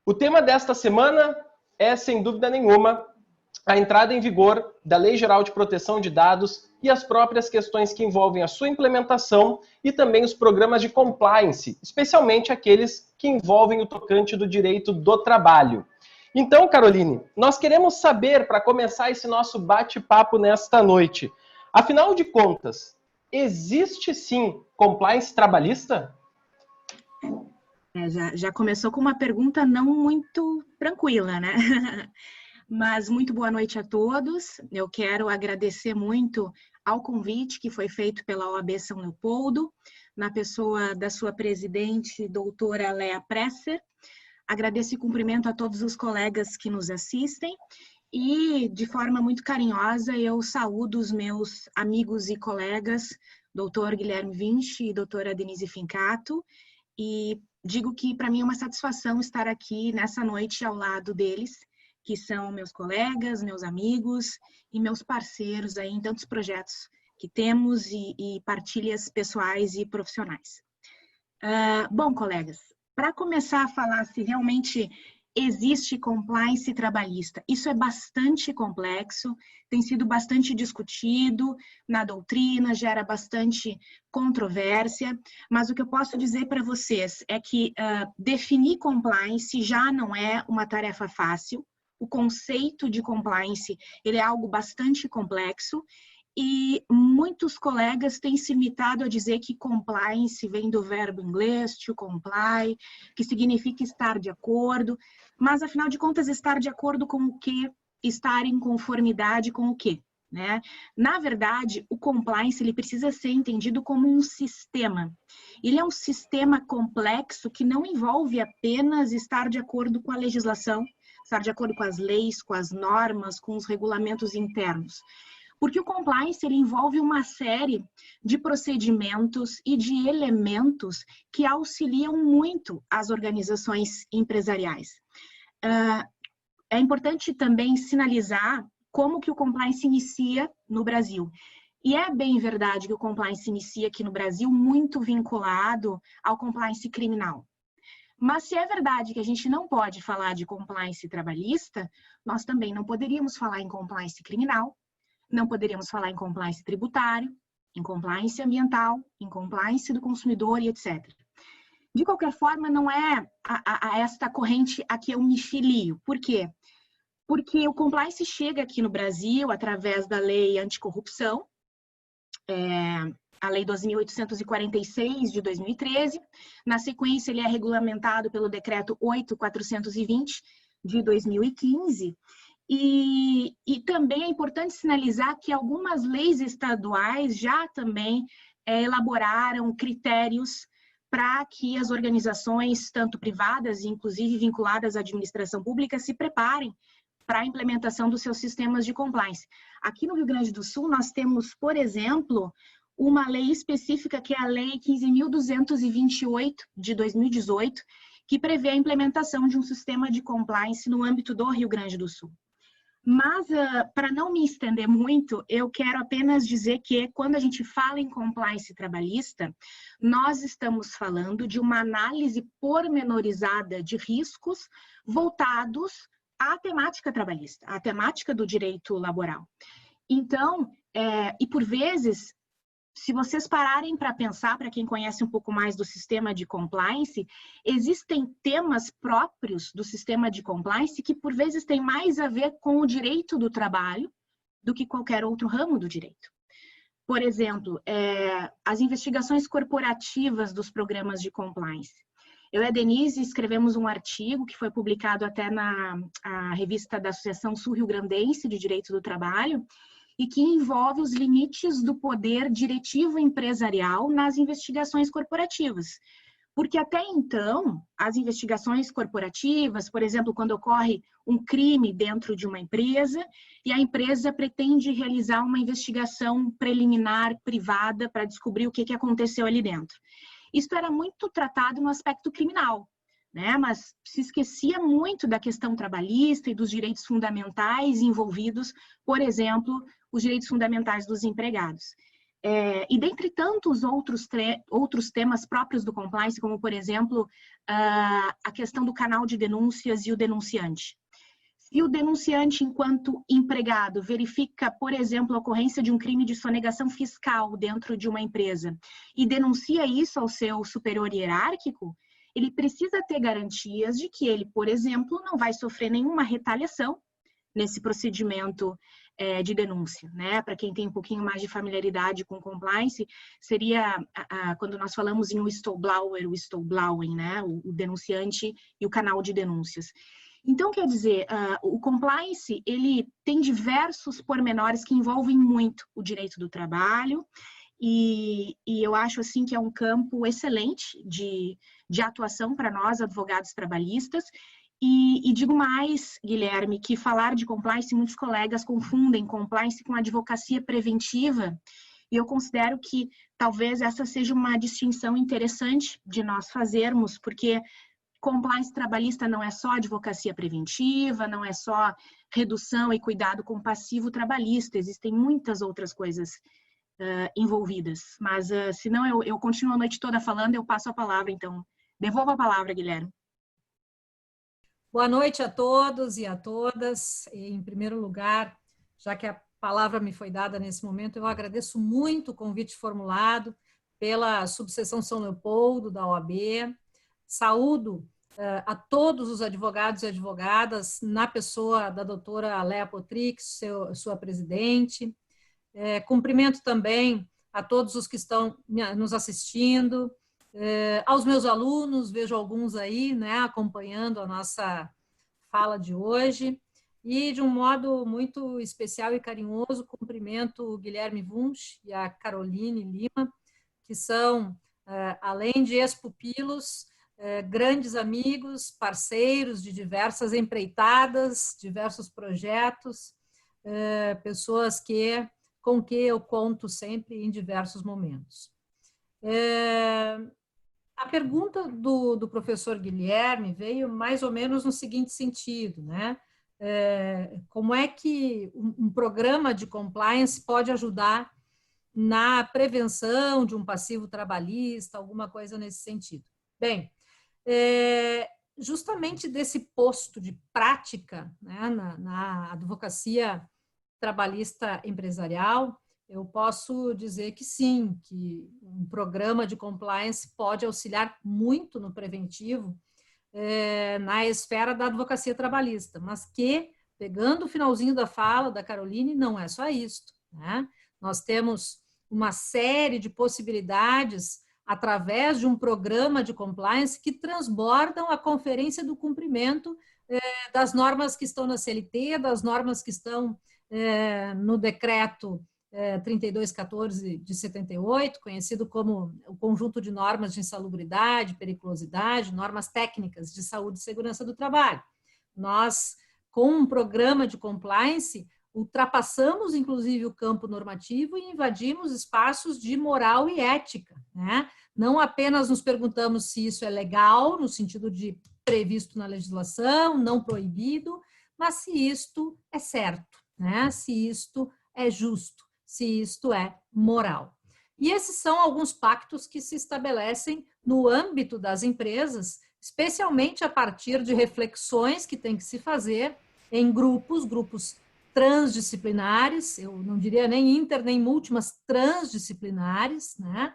O tema desta semana é, sem dúvida nenhuma, a entrada em vigor da Lei Geral de Proteção de Dados e as próprias questões que envolvem a sua implementação e também os programas de compliance, especialmente aqueles que envolvem o tocante do direito do trabalho. Então, Caroline, nós queremos saber, para começar esse nosso bate-papo nesta noite, afinal de contas, existe sim compliance trabalhista? Já começou com uma pergunta não muito tranquila, né? Mas muito boa noite a todos. Eu quero agradecer muito ao convite que foi feito pela OAB São Leopoldo, na pessoa da sua presidente, doutora Léa Presser. Agradeço e cumprimento a todos os colegas que nos assistem e, de forma muito carinhosa, eu saúdo os meus amigos e colegas, doutor Guilherme Vinci e doutora Denise Fincato, e digo que para mim é uma satisfação estar aqui nessa noite ao lado deles, que são meus colegas, meus amigos e meus parceiros aí em tantos projetos que temos e partilhas pessoais e profissionais. Bom, colegas, para começar a falar se realmente existe compliance trabalhista, isso é bastante complexo, tem sido bastante discutido na doutrina, gera bastante controvérsia, mas o que eu posso dizer para vocês é que definir compliance já não é uma tarefa fácil. O conceito de compliance, ele é algo bastante complexo e muitos colegas têm se limitado a dizer que compliance vem do verbo inglês to comply, que significa estar de acordo, mas afinal de contas estar de acordo com o quê? Estar em conformidade com o quê? Né? Na verdade, o compliance ele precisa ser entendido como um sistema. Ele é um sistema complexo que não envolve apenas estar de acordo com a legislação, estar de acordo com as leis, com as normas, com os regulamentos internos. Porque o compliance ele envolve uma série de procedimentos e de elementos que auxiliam muito as organizações empresariais. É importante também sinalizar como que o compliance inicia no Brasil. E é bem verdade que o compliance inicia aqui no Brasil muito vinculado ao compliance criminal. Mas se é verdade que a gente não pode falar de compliance trabalhista, nós também não poderíamos falar em compliance criminal, não poderíamos falar em compliance tributário, em compliance ambiental, em compliance do consumidor e etc. De qualquer forma, não é a esta corrente a que eu me filio. Por quê? Porque o compliance chega aqui no Brasil através da lei anticorrupção, a lei 2.846 de 2013. Na sequência, ele é regulamentado pelo decreto 8.420 de 2015. E também é importante sinalizar que algumas leis estaduais já também elaboraram critérios para que as organizações, tanto privadas e inclusive vinculadas à administração pública, se preparem para a implementação dos seus sistemas de compliance. Aqui no Rio Grande do Sul, nós temos, por exemplo, uma lei específica que é a Lei 15.228 de 2018, que prevê a implementação de um sistema de compliance no âmbito do Rio Grande do Sul. Mas, para não me estender muito, eu quero apenas dizer que quando a gente fala em compliance trabalhista, nós estamos falando de uma análise pormenorizada de riscos voltados à temática trabalhista, à temática do direito laboral. Então, e por vezes, se vocês pararem para pensar, para quem conhece um pouco mais do sistema de compliance, existem temas próprios do sistema de compliance que por vezes têm mais a ver com o direito do trabalho do que qualquer outro ramo do direito. Por exemplo, as investigações corporativas dos programas de compliance. Eu e a Denise escrevemos um artigo que foi publicado até na revista da Associação Sul-Rio-Grandense de Direito do Trabalho, e que envolve os limites do poder diretivo empresarial nas investigações corporativas. Porque até então, as investigações corporativas, por exemplo, quando ocorre um crime dentro de uma empresa e a empresa pretende realizar uma investigação preliminar privada para descobrir o que aconteceu ali dentro. Isso era muito tratado no aspecto criminal, né? Mas se esquecia muito da questão trabalhista e dos direitos fundamentais envolvidos, por exemplo, os direitos fundamentais dos empregados. E dentre tantos outros temas próprios do compliance, como, por exemplo, a questão do canal de denúncias e o denunciante. Se o denunciante, enquanto empregado, verifica, por exemplo, a ocorrência de um crime de sonegação fiscal dentro de uma empresa e denuncia isso ao seu superior hierárquico, ele precisa ter garantias de que ele, por exemplo, não vai sofrer nenhuma retaliação nesse procedimento de denúncia, né? Para quem tem um pouquinho mais de familiaridade com compliance, seria quando nós falamos em whistleblower, whistleblowing, né? O denunciante e o canal de denúncias. Então, quer dizer, o compliance, ele tem diversos pormenores que envolvem muito o direito do trabalho e eu acho, assim, que é um campo excelente de atuação para nós, advogados trabalhistas. E digo mais, Guilherme, que falar de compliance, muitos colegas confundem compliance com advocacia preventiva, e eu considero que talvez essa seja uma distinção interessante de nós fazermos, porque compliance trabalhista não é só advocacia preventiva, não é só redução e cuidado com passivo trabalhista, existem muitas outras coisas envolvidas. Mas, se não, eu continuo a noite toda falando, eu passo a palavra, então, devolvo a palavra, Guilherme. Boa noite a todos e a todas. Em primeiro lugar, já que a palavra me foi dada nesse momento, eu agradeço muito o convite formulado pela Subseção São Leopoldo, da OAB. Saúdo a todos os advogados e advogadas, na pessoa da doutora Léa Potrix, sua presidente. Cumprimento também a todos os que estão nos assistindo, aos meus alunos, vejo alguns aí, né, acompanhando a nossa fala de hoje, e de um modo muito especial e carinhoso, cumprimento o Guilherme Wunsch e a Caroline Lima, que são, além de ex-pupilos, grandes amigos, parceiros de diversas empreitadas, diversos projetos, pessoas com que eu conto sempre em diversos momentos. A pergunta do professor Guilherme veio mais ou menos no seguinte sentido, né? Como é que um programa de compliance pode ajudar na prevenção de um passivo trabalhista, alguma coisa nesse sentido? Bem, justamente desse posto de prática, né, na advocacia trabalhista empresarial, eu posso dizer que sim, que um programa de compliance pode auxiliar muito no preventivo na esfera da advocacia trabalhista, mas que, pegando o finalzinho da fala da Caroline, não é só isso, né? Nós temos uma série de possibilidades através de um programa de compliance que transbordam a conferência do cumprimento das normas que estão na CLT, das normas que estão no decreto 3214 de 78, conhecido como o conjunto de normas de insalubridade, periculosidade, normas técnicas de saúde e segurança do trabalho. Nós, com um programa de compliance, ultrapassamos, inclusive, o campo normativo e invadimos espaços de moral e ética, né? Não apenas nos perguntamos se isso é legal, no sentido de previsto na legislação, não proibido, mas se isto é certo, né? Se isto é justo, se isto é moral. E esses são alguns pactos que se estabelecem no âmbito das empresas, especialmente a partir de reflexões que tem que se fazer em grupos transdisciplinares, eu não diria nem inter, nem multi, mas transdisciplinares, né?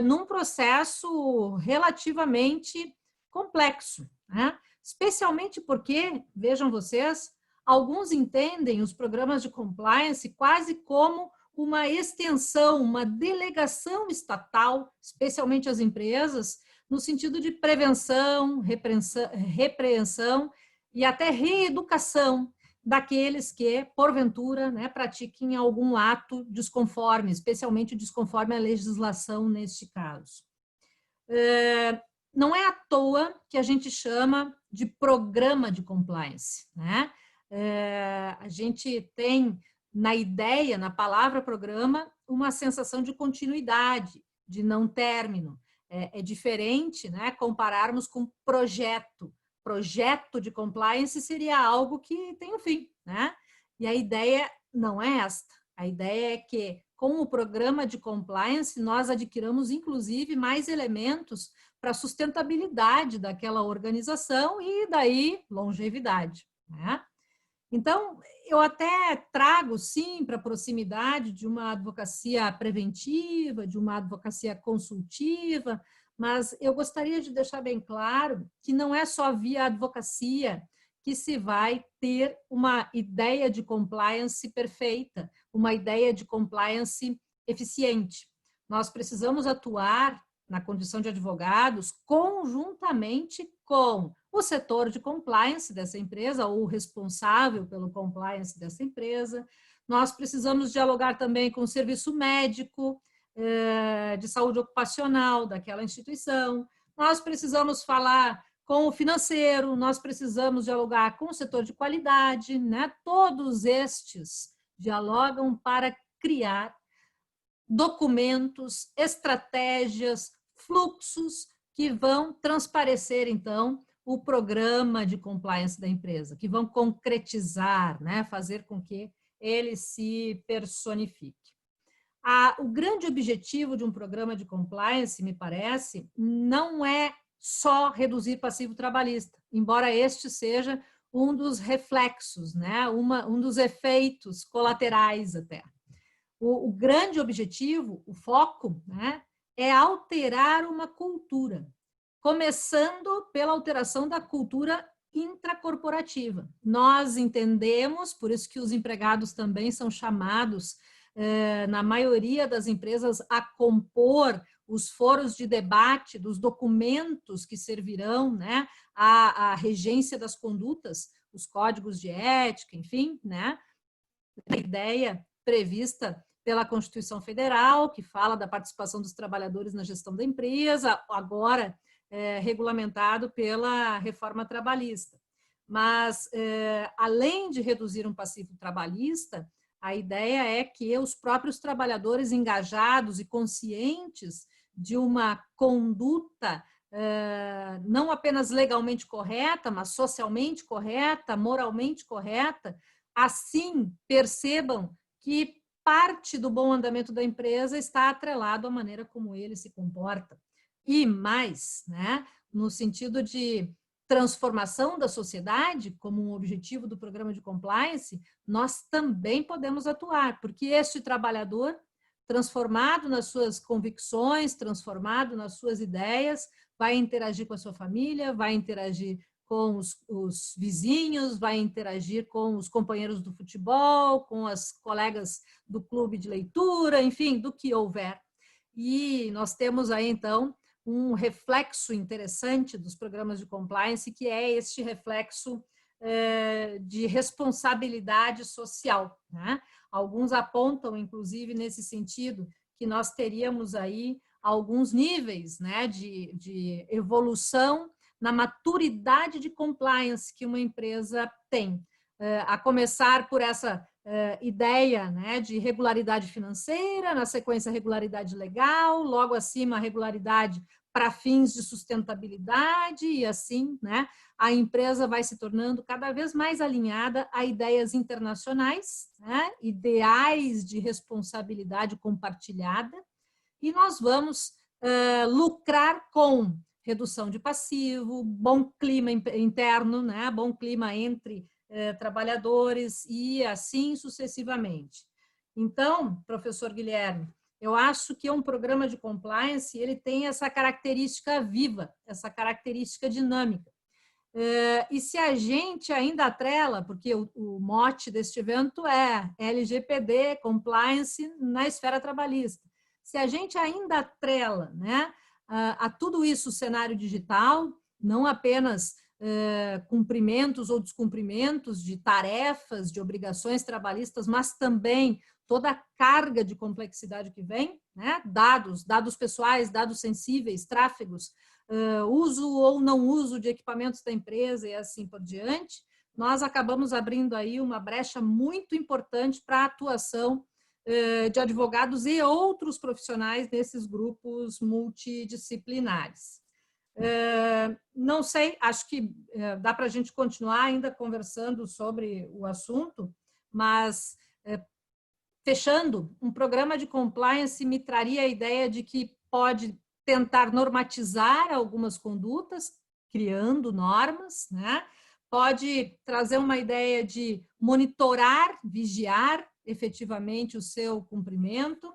Num processo relativamente complexo, né? Especialmente porque, vejam vocês, alguns entendem os programas de compliance quase como uma extensão, uma delegação estatal, especialmente as empresas, no sentido de prevenção, repreensão e até reeducação daqueles que, porventura, né, pratiquem algum ato desconforme, especialmente desconforme a legislação neste caso. Não é à toa que a gente chama de programa de compliance, né? A gente tem na ideia, na palavra programa, uma sensação de continuidade, de não término. É diferente, né, compararmos com projeto. Projeto de compliance seria algo que tem um fim, né? E a ideia não é esta. A ideia é que com o programa de compliance, nós adquiramos, inclusive, mais elementos para a sustentabilidade daquela organização e, daí, longevidade, né? Então, eu até trago, sim, para a proximidade de uma advocacia preventiva, de uma advocacia consultiva, mas eu gostaria de deixar bem claro que não é só via advocacia que se vai ter uma ideia de compliance perfeita, uma ideia de compliance eficiente. Nós precisamos atuar na condição de advogados conjuntamente com o setor de compliance dessa empresa, ou o responsável pelo compliance dessa empresa. Nós precisamos dialogar também com o serviço médico, de saúde ocupacional daquela instituição. Nós precisamos falar com o financeiro, nós precisamos dialogar com o setor de qualidade, né? Todos estes dialogam para criar documentos, estratégias, fluxos que vão transparecer, então, o programa de compliance da empresa, que vão concretizar, né? Fazer com que ele se personifique. O grande objetivo de um programa de compliance, me parece, não é só reduzir passivo trabalhista, embora este seja um dos reflexos, né? Um dos efeitos colaterais até. O grande objetivo, o foco, né, é alterar uma cultura, começando pela alteração da cultura intracorporativa. Nós entendemos, por isso que os empregados também são chamados, na maioria das empresas, a compor os foros de debate dos documentos que servirão, né, à regência das condutas, os códigos de ética, enfim, né, a ideia prevista pela Constituição Federal, que fala da participação dos trabalhadores na gestão da empresa, agora regulamentado pela reforma trabalhista. Mas, além de reduzir um passivo trabalhista, a ideia é que os próprios trabalhadores engajados e conscientes de uma conduta não apenas legalmente correta, mas socialmente correta, moralmente correta, assim percebam que parte do bom andamento da empresa está atrelado à maneira como ele se comporta. E mais, né, no sentido de transformação da sociedade, como um objetivo do programa de compliance, nós também podemos atuar, porque este trabalhador, transformado nas suas convicções, transformado nas suas ideias, vai interagir com a sua família, vai interagir com os vizinhos, vai interagir com os companheiros do futebol, com as colegas do clube de leitura, enfim, do que houver. E nós temos aí, então, um reflexo interessante dos programas de compliance, que é este reflexo de responsabilidade social, né? Alguns apontam, inclusive, nesse sentido, que nós teríamos aí alguns níveis, né, de evolução na maturidade de compliance que uma empresa tem, a começar por essa ideia, né, de regularidade financeira, na sequência regularidade legal, logo acima a regularidade para fins de sustentabilidade e assim, né, a empresa vai se tornando cada vez mais alinhada a ideias internacionais, né, ideais de responsabilidade compartilhada, e nós vamos lucrar com redução de passivo, bom clima interno, né, bom clima entre trabalhadores e assim sucessivamente. Então, professor Guilherme, eu acho que um programa de compliance ele tem essa característica viva, essa característica dinâmica. E se a gente ainda atrela, porque o mote deste evento é LGPD, compliance na esfera trabalhista, se a gente ainda atrela, né, a tudo isso o cenário digital, não apenas cumprimentos ou descumprimentos de tarefas, de obrigações trabalhistas, mas também toda a carga de complexidade que vem, né? Dados pessoais, dados sensíveis, tráfegos, uso ou não uso de equipamentos da empresa e assim por diante, nós acabamos abrindo aí uma brecha muito importante para a atuação de advogados e outros profissionais desses grupos multidisciplinares. Não sei, acho que dá para a gente continuar ainda conversando sobre o assunto, mas fechando, um programa de compliance me traria a ideia de que pode tentar normatizar algumas condutas, criando normas, né? Pode trazer uma ideia de monitorar, vigiar efetivamente o seu cumprimento,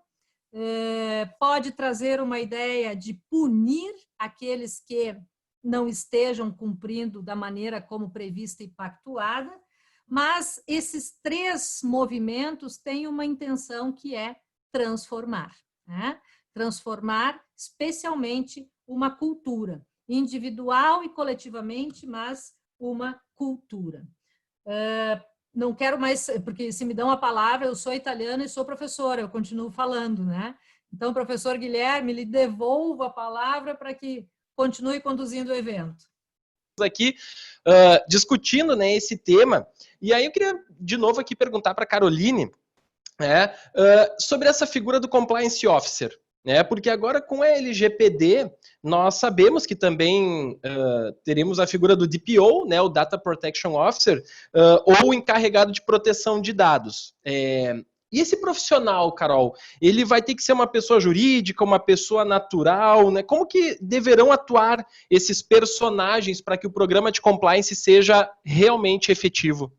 pode trazer uma ideia de punir aqueles que não estejam cumprindo da maneira como prevista e pactuada, mas esses 3 movimentos têm uma intenção que é transformar, né? Transformar especialmente uma cultura, individual e coletivamente, mas uma cultura. Não quero mais, porque se me dão a palavra, eu sou italiana e sou professora, eu continuo falando, né? Então, professor Guilherme, lhe devolvo a palavra para que continue conduzindo o evento. Aqui discutindo, né, esse tema, e aí eu queria de novo aqui perguntar para a Caroline, né, sobre essa figura do Compliance Officer, né, porque agora com a LGPD nós sabemos que também teremos a figura do DPO, né, o Data Protection Officer, ou o encarregado de proteção de dados. E esse profissional, Carol, ele vai ter que ser uma pessoa jurídica, uma pessoa natural, né? Como que deverão atuar esses personagens para que o programa de compliance seja realmente efetivo?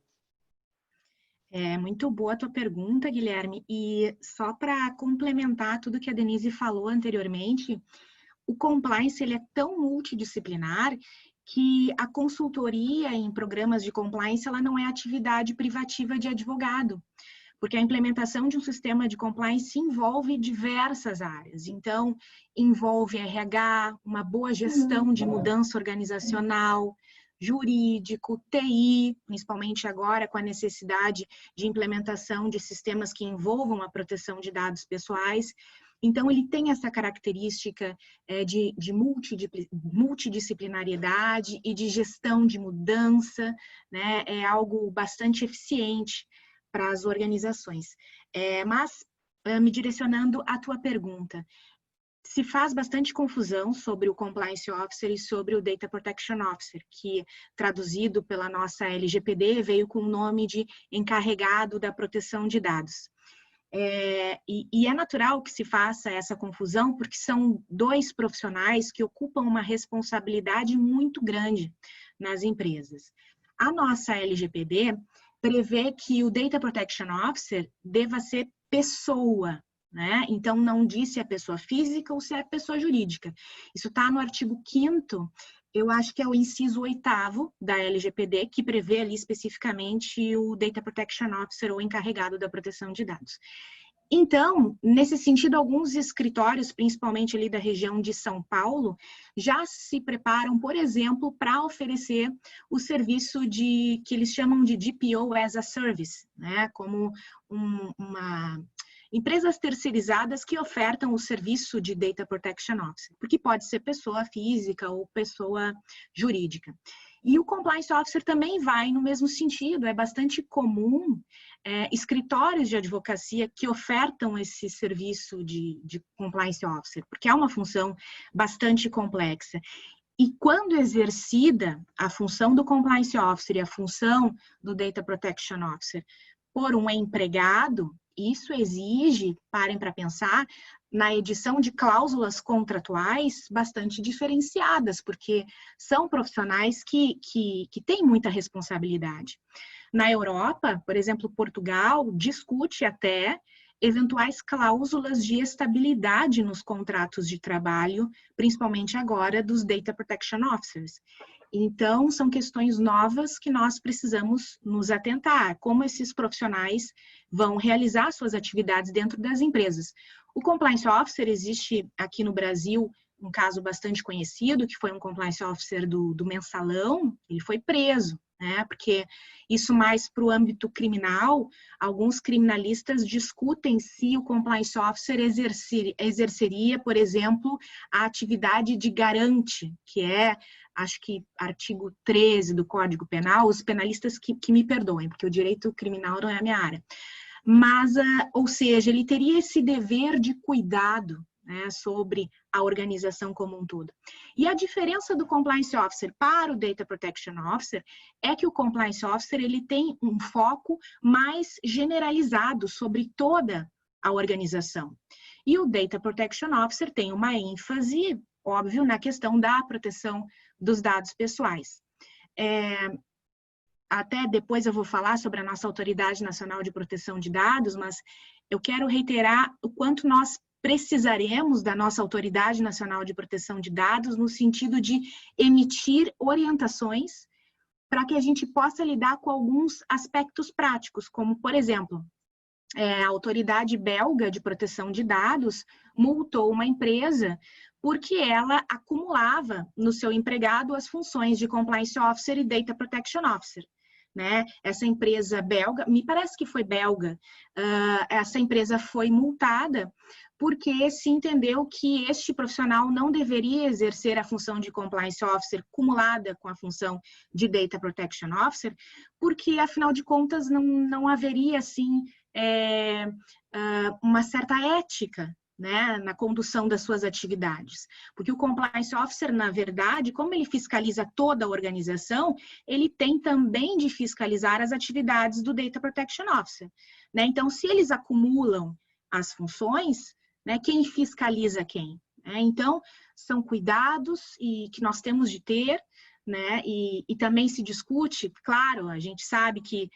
É muito boa a tua pergunta, Guilherme. E só para complementar tudo que a Denise falou anteriormente, o compliance ele é tão multidisciplinar que a consultoria em programas de compliance ela não é atividade privativa de advogado, porque a implementação de um sistema de compliance envolve diversas áreas. Então, envolve RH, uma boa gestão de mudança organizacional, jurídico, TI, principalmente agora com a necessidade de implementação de sistemas que envolvam a proteção de dados pessoais. Então, ele tem essa característica de multidisciplinariedade e de gestão de mudança, né? É algo bastante eficiente para as organizações. Mas, me direcionando à tua pergunta, se faz bastante confusão sobre o Compliance Officer e sobre o Data Protection Officer, que, traduzido pela nossa LGPD, veio com o nome de encarregado da proteção de dados. E é natural que se faça essa confusão, porque são 2 profissionais que ocupam uma responsabilidade muito grande nas empresas. A nossa LGPD prevê que o Data Protection Officer deva ser pessoa, né? Então, não diz se é pessoa física ou se é pessoa jurídica. Isso está no artigo 5º, eu acho que é o inciso 8º da LGPD, que prevê ali especificamente o Data Protection Officer ou encarregado da proteção de dados. Então, nesse sentido, alguns escritórios, principalmente ali da região de São Paulo, já se preparam, por exemplo, para oferecer o serviço que eles chamam de DPO as a Service, né? Como empresas terceirizadas que ofertam o serviço de Data Protection Officer, porque pode ser pessoa física ou pessoa jurídica. E o Compliance Officer também vai no mesmo sentido, é bastante comum escritórios de advocacia que ofertam esse serviço de Compliance Officer, porque é uma função bastante complexa. E quando exercida a função do Compliance Officer e a função do Data Protection Officer por um empregado, isso exige, parem para pensar, na edição de cláusulas contratuais bastante diferenciadas, porque são profissionais que têm muita responsabilidade. Na Europa, por exemplo, Portugal discute até eventuais cláusulas de estabilidade nos contratos de trabalho, principalmente agora dos Data Protection Officers. Então, são questões novas que nós precisamos nos atentar, como esses profissionais vão realizar suas atividades dentro das empresas. O Compliance Officer existe aqui no Brasil um caso bastante conhecido, que foi um Compliance Officer do Mensalão, ele foi preso, né? Porque isso mais para o âmbito criminal, alguns criminalistas discutem se o Compliance Officer exerceria, por exemplo, a atividade de garante, que é, acho que artigo 13 do Código Penal, os penalistas que me perdoem, porque o direito criminal não é a minha área. Mas, ou seja, ele teria esse dever de cuidado, né, sobre a organização como um todo. E a diferença do Compliance Officer para o Data Protection Officer é que o Compliance Officer ele tem um foco mais generalizado sobre toda a organização. E o Data Protection Officer tem uma ênfase, óbvio, na questão da proteção dos dados pessoais. Até depois eu vou falar sobre a nossa Autoridade Nacional de Proteção de Dados, mas eu quero reiterar o quanto nós precisaremos da nossa Autoridade Nacional de Proteção de Dados no sentido de emitir orientações para que a gente possa lidar com alguns aspectos práticos, como, por exemplo, a Autoridade Belga de Proteção de Dados multou uma empresa porque ela acumulava no seu empregado as funções de Compliance Officer e Data Protection Officer. Né? Essa empresa belga, me parece que foi belga, essa empresa foi multada porque se entendeu que este profissional não deveria exercer a função de Compliance Officer cumulada com a função de Data Protection Officer, porque, afinal de contas, não haveria, assim, uma certa ética, né, na condução das suas atividades. Porque o Compliance Officer, na verdade, como ele fiscaliza toda a organização, ele tem também de fiscalizar as atividades do Data Protection Officer. Né? Então, se eles acumulam as funções, né, quem fiscaliza quem? Então, são cuidados que nós temos de ter, né, e também se discute, claro, a gente sabe que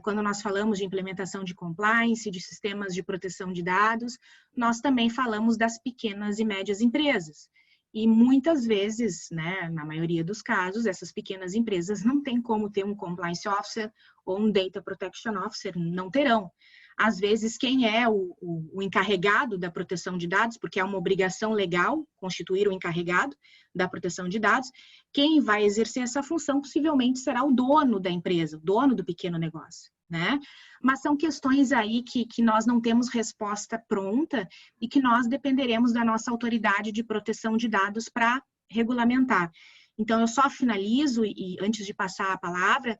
quando nós falamos de implementação de compliance, de sistemas de proteção de dados, nós também falamos das pequenas e médias empresas. E muitas vezes, né, na maioria dos casos, essas pequenas empresas não têm como ter um Compliance Officer ou um Data Protection Officer, não terão. Às vezes, quem é o encarregado da proteção de dados, porque é uma obrigação legal constituir o encarregado da proteção de dados, quem vai exercer essa função possivelmente será o dono da empresa, o dono do pequeno negócio, né? Mas são questões aí que nós não temos resposta pronta e que nós dependeremos da nossa autoridade de proteção de dados para regulamentar. Então, eu só finalizo, e antes de passar a palavra,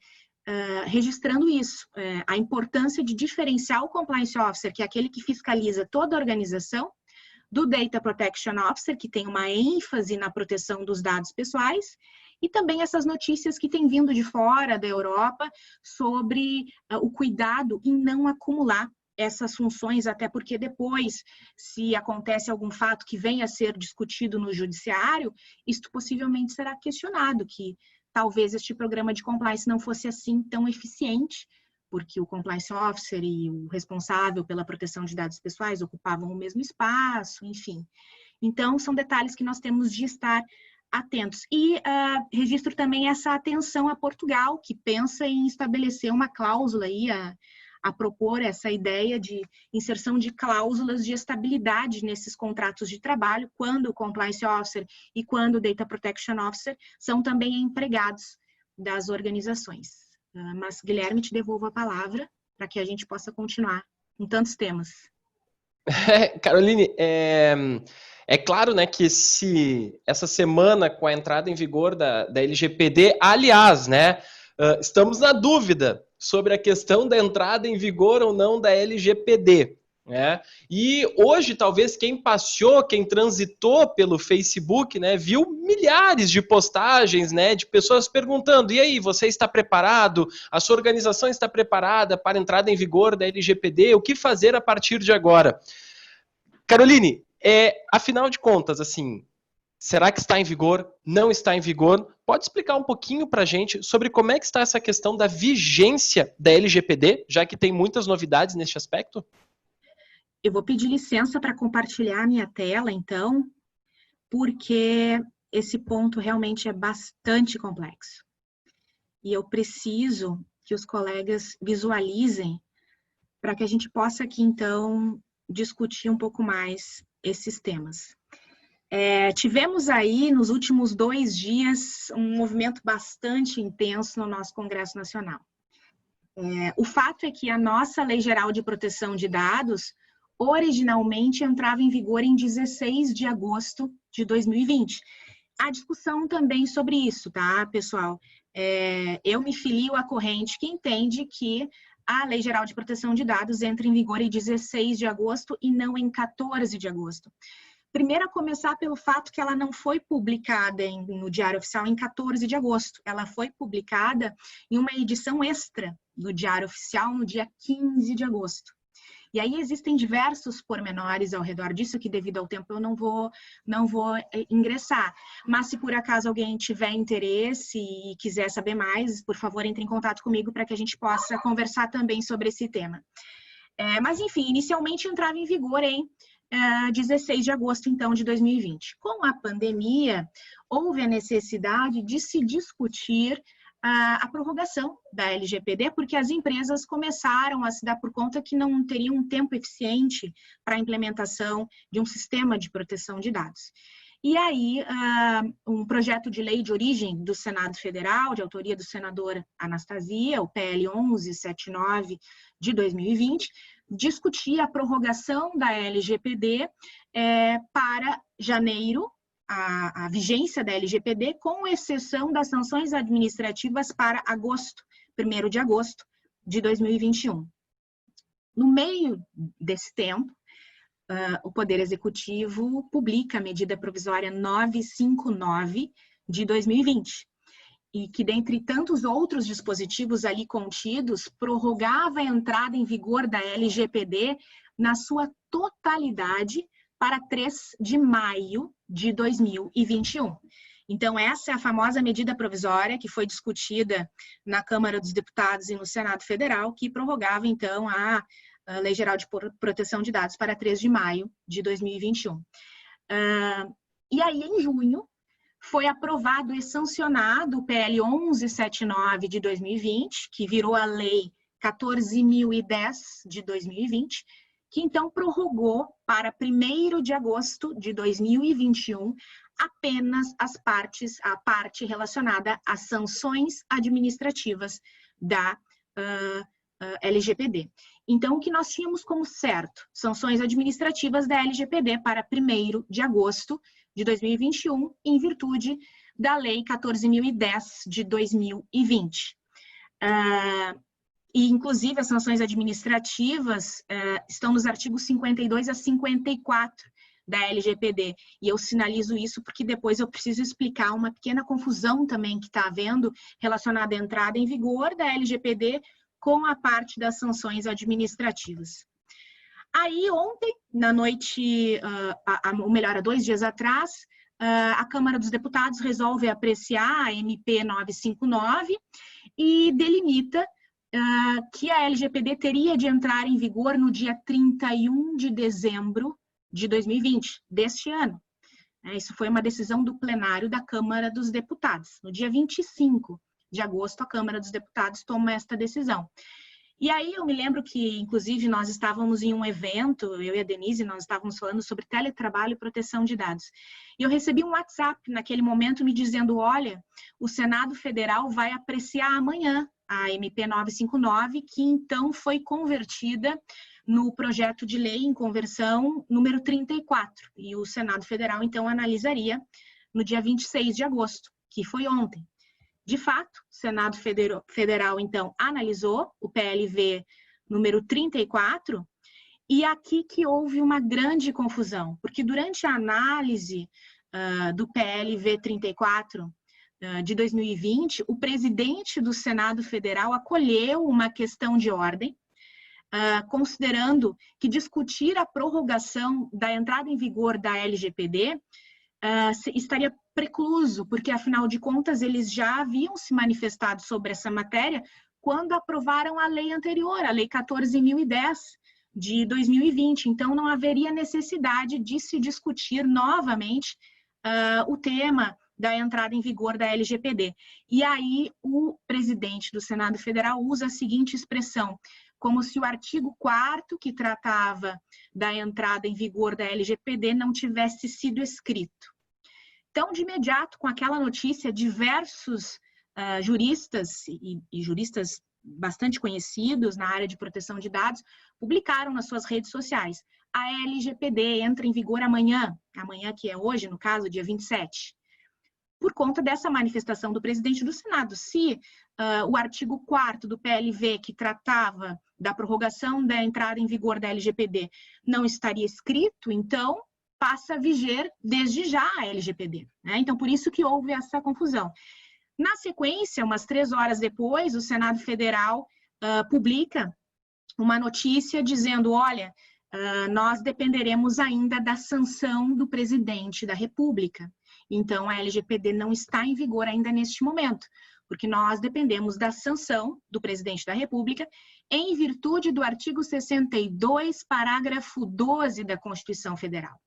registrando isso, a importância de diferenciar o Compliance Officer, que é aquele que fiscaliza toda a organização, do Data Protection Officer, que tem uma ênfase na proteção dos dados pessoais, e também essas notícias que têm vindo de fora da Europa sobre o cuidado em não acumular essas funções, até porque depois, se acontece algum fato que venha a ser discutido no judiciário, isto possivelmente será questionado, que talvez este programa de compliance não fosse assim tão eficiente, porque o Compliance Officer e o responsável pela proteção de dados pessoais ocupavam o mesmo espaço, enfim. Então, são detalhes que nós temos de estar atentos. E registro também essa atenção a Portugal, que pensa em estabelecer uma cláusula aí, a propor essa ideia de inserção de cláusulas de estabilidade nesses contratos de trabalho, quando o Compliance Officer e quando o Data Protection Officer são também empregados das organizações. Mas, Guilherme, te devolvo a palavra para que a gente possa continuar com tantos temas. Caroline, é claro, né, que essa semana, com a entrada em vigor da LGPD, aliás, né, estamos na dúvida sobre a questão da entrada em vigor ou não da LGPD. Né? E hoje, talvez, quem passeou, quem transitou pelo Facebook, né, viu milhares de postagens, né, de pessoas perguntando: e aí, você está preparado? A sua organização está preparada para a entrada em vigor da LGPD? O que fazer a partir de agora? Caroline, afinal de contas, assim, será que está em vigor? Não está em vigor? Pode explicar um pouquinho para a gente sobre como é que está essa questão da vigência da LGPD, já que tem muitas novidades neste aspecto? Eu vou pedir licença para compartilhar a minha tela, então, porque esse ponto realmente é bastante complexo. E eu preciso que os colegas visualizem para que a gente possa aqui, então, discutir um pouco mais esses temas. Tivemos aí, nos últimos 2 dias, um movimento bastante intenso no nosso Congresso Nacional. O fato é que a nossa Lei Geral de Proteção de Dados originalmente entrava em vigor em 16 de agosto de 2020. Há discussão também sobre isso, tá, pessoal? Eu me filio à corrente que entende que a Lei Geral de Proteção de Dados entra em vigor em 16 de agosto e não em 14 de agosto. Primeiro, a começar pelo fato que ela não foi publicada no Diário Oficial em 14 de agosto. Ela foi publicada em uma edição extra do Diário Oficial no dia 15 de agosto. E aí existem diversos pormenores ao redor disso que, devido ao tempo, eu não vou ingressar. Mas se por acaso alguém tiver interesse e quiser saber mais, por favor, entre em contato comigo para que a gente possa conversar também sobre esse tema. Mas, enfim, inicialmente entrava em vigor em 16 de agosto, então, de 2020. Com a pandemia, houve a necessidade de se discutir a prorrogação da LGPD, porque as empresas começaram a se dar por conta que não teriam um tempo eficiente para a implementação de um sistema de proteção de dados. E aí, um projeto de lei de origem do Senado Federal, de autoria do senador Anastasia, o PL 1179 de 2020, discutia a prorrogação da LGPD para janeiro, a vigência da LGPD, com exceção das sanções administrativas para agosto, 1º de agosto de 2021. No meio desse tempo, o Poder Executivo publica a medida provisória 959 de 2020, e que, dentre tantos outros dispositivos ali contidos, prorrogava a entrada em vigor da LGPD na sua totalidade para 3 de maio de 2021. Então, essa é a famosa medida provisória que foi discutida na Câmara dos Deputados e no Senado Federal, que prorrogava, então, a Lei Geral de Proteção de Dados para 3 de maio de 2021. E aí, em junho, foi aprovado e sancionado o PL 1179 de 2020, que virou a Lei 14.010 de 2020, que então prorrogou para 1º de agosto de 2021 apenas a parte relacionada às sanções administrativas da LGPD. Então, o que nós tínhamos como certo? Sanções administrativas da LGPD para 1º de agosto de 2021, em virtude da Lei 14.010 de 2020. E, inclusive, as sanções administrativas estão nos artigos 52 a 54 da LGPD. E eu sinalizo isso porque depois eu preciso explicar uma pequena confusão também que está havendo relacionada à entrada em vigor da LGPD com a parte das sanções administrativas. Aí, ontem, na noite, ou melhor, há 2 dias atrás, a Câmara dos Deputados resolve apreciar a MP 959 e delimita que a LGPD teria de entrar em vigor no dia 31 de dezembro de 2020, deste ano. Isso foi uma decisão do plenário da Câmara dos Deputados. No dia 25 de agosto, a Câmara dos Deputados toma esta decisão. E aí eu me lembro que, inclusive, nós estávamos em um evento, eu e a Denise, nós estávamos falando sobre teletrabalho e proteção de dados. E eu recebi um WhatsApp naquele momento me dizendo, olha, o Senado Federal vai apreciar amanhã a MP 959, que então foi convertida no projeto de lei em conversão número 34. E o Senado Federal, então, analisaria no dia 26 de agosto, que foi ontem. De fato, o Senado Federal, então, analisou o PLV número 34, e aqui que houve uma grande confusão, porque durante a análise do PLV 34 de 2020, o presidente do Senado Federal acolheu uma questão de ordem, considerando que discutir a prorrogação da entrada em vigor da LGPD estaria precluso, porque, afinal de contas, eles já haviam se manifestado sobre essa matéria quando aprovaram a lei anterior, a Lei 14.010 de 2020. Então, não haveria necessidade de se discutir novamente o tema da entrada em vigor da LGPD. E aí, o presidente do Senado Federal usa a seguinte expressão, como se o artigo 4º, que tratava da entrada em vigor da LGPD, não tivesse sido escrito. Então, de imediato, com aquela notícia, diversos juristas e juristas bastante conhecidos na área de proteção de dados publicaram nas suas redes sociais. A LGPD entra em vigor amanhã que é hoje, no caso, dia 27. Por conta dessa manifestação do presidente do Senado. Se o artigo 4º do PLV, que tratava da prorrogação da entrada em vigor da LGPD, não estaria escrito, então passa a viger desde já a LGPD, né? Então, por isso que houve essa confusão. Na sequência, umas 3 horas depois, o Senado Federal publica uma notícia dizendo, olha, nós dependeremos ainda da sanção do presidente da República. Então, a LGPD não está em vigor ainda neste momento, porque nós dependemos da sanção do presidente da República em virtude do artigo 62, parágrafo 12 da Constituição Federal.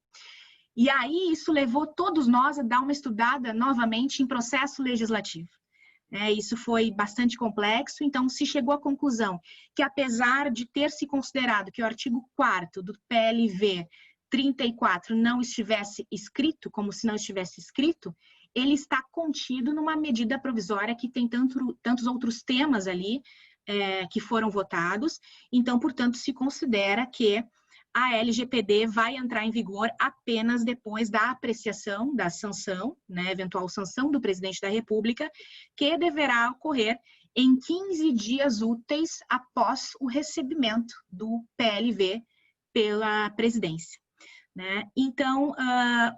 E aí, isso levou todos nós a dar uma estudada novamente em processo legislativo. Isso foi bastante complexo, então se chegou à conclusão que, apesar de ter se considerado que o artigo 4º do PLV 34 não estivesse escrito, como se não estivesse escrito, ele está contido numa medida provisória que tem tantos outros temas ali que foram votados, então, portanto, se considera que a LGPD vai entrar em vigor apenas depois da apreciação da sanção, né, eventual sanção do presidente da República, que deverá ocorrer em 15 dias úteis após o recebimento do PLV pela presidência, né? Então,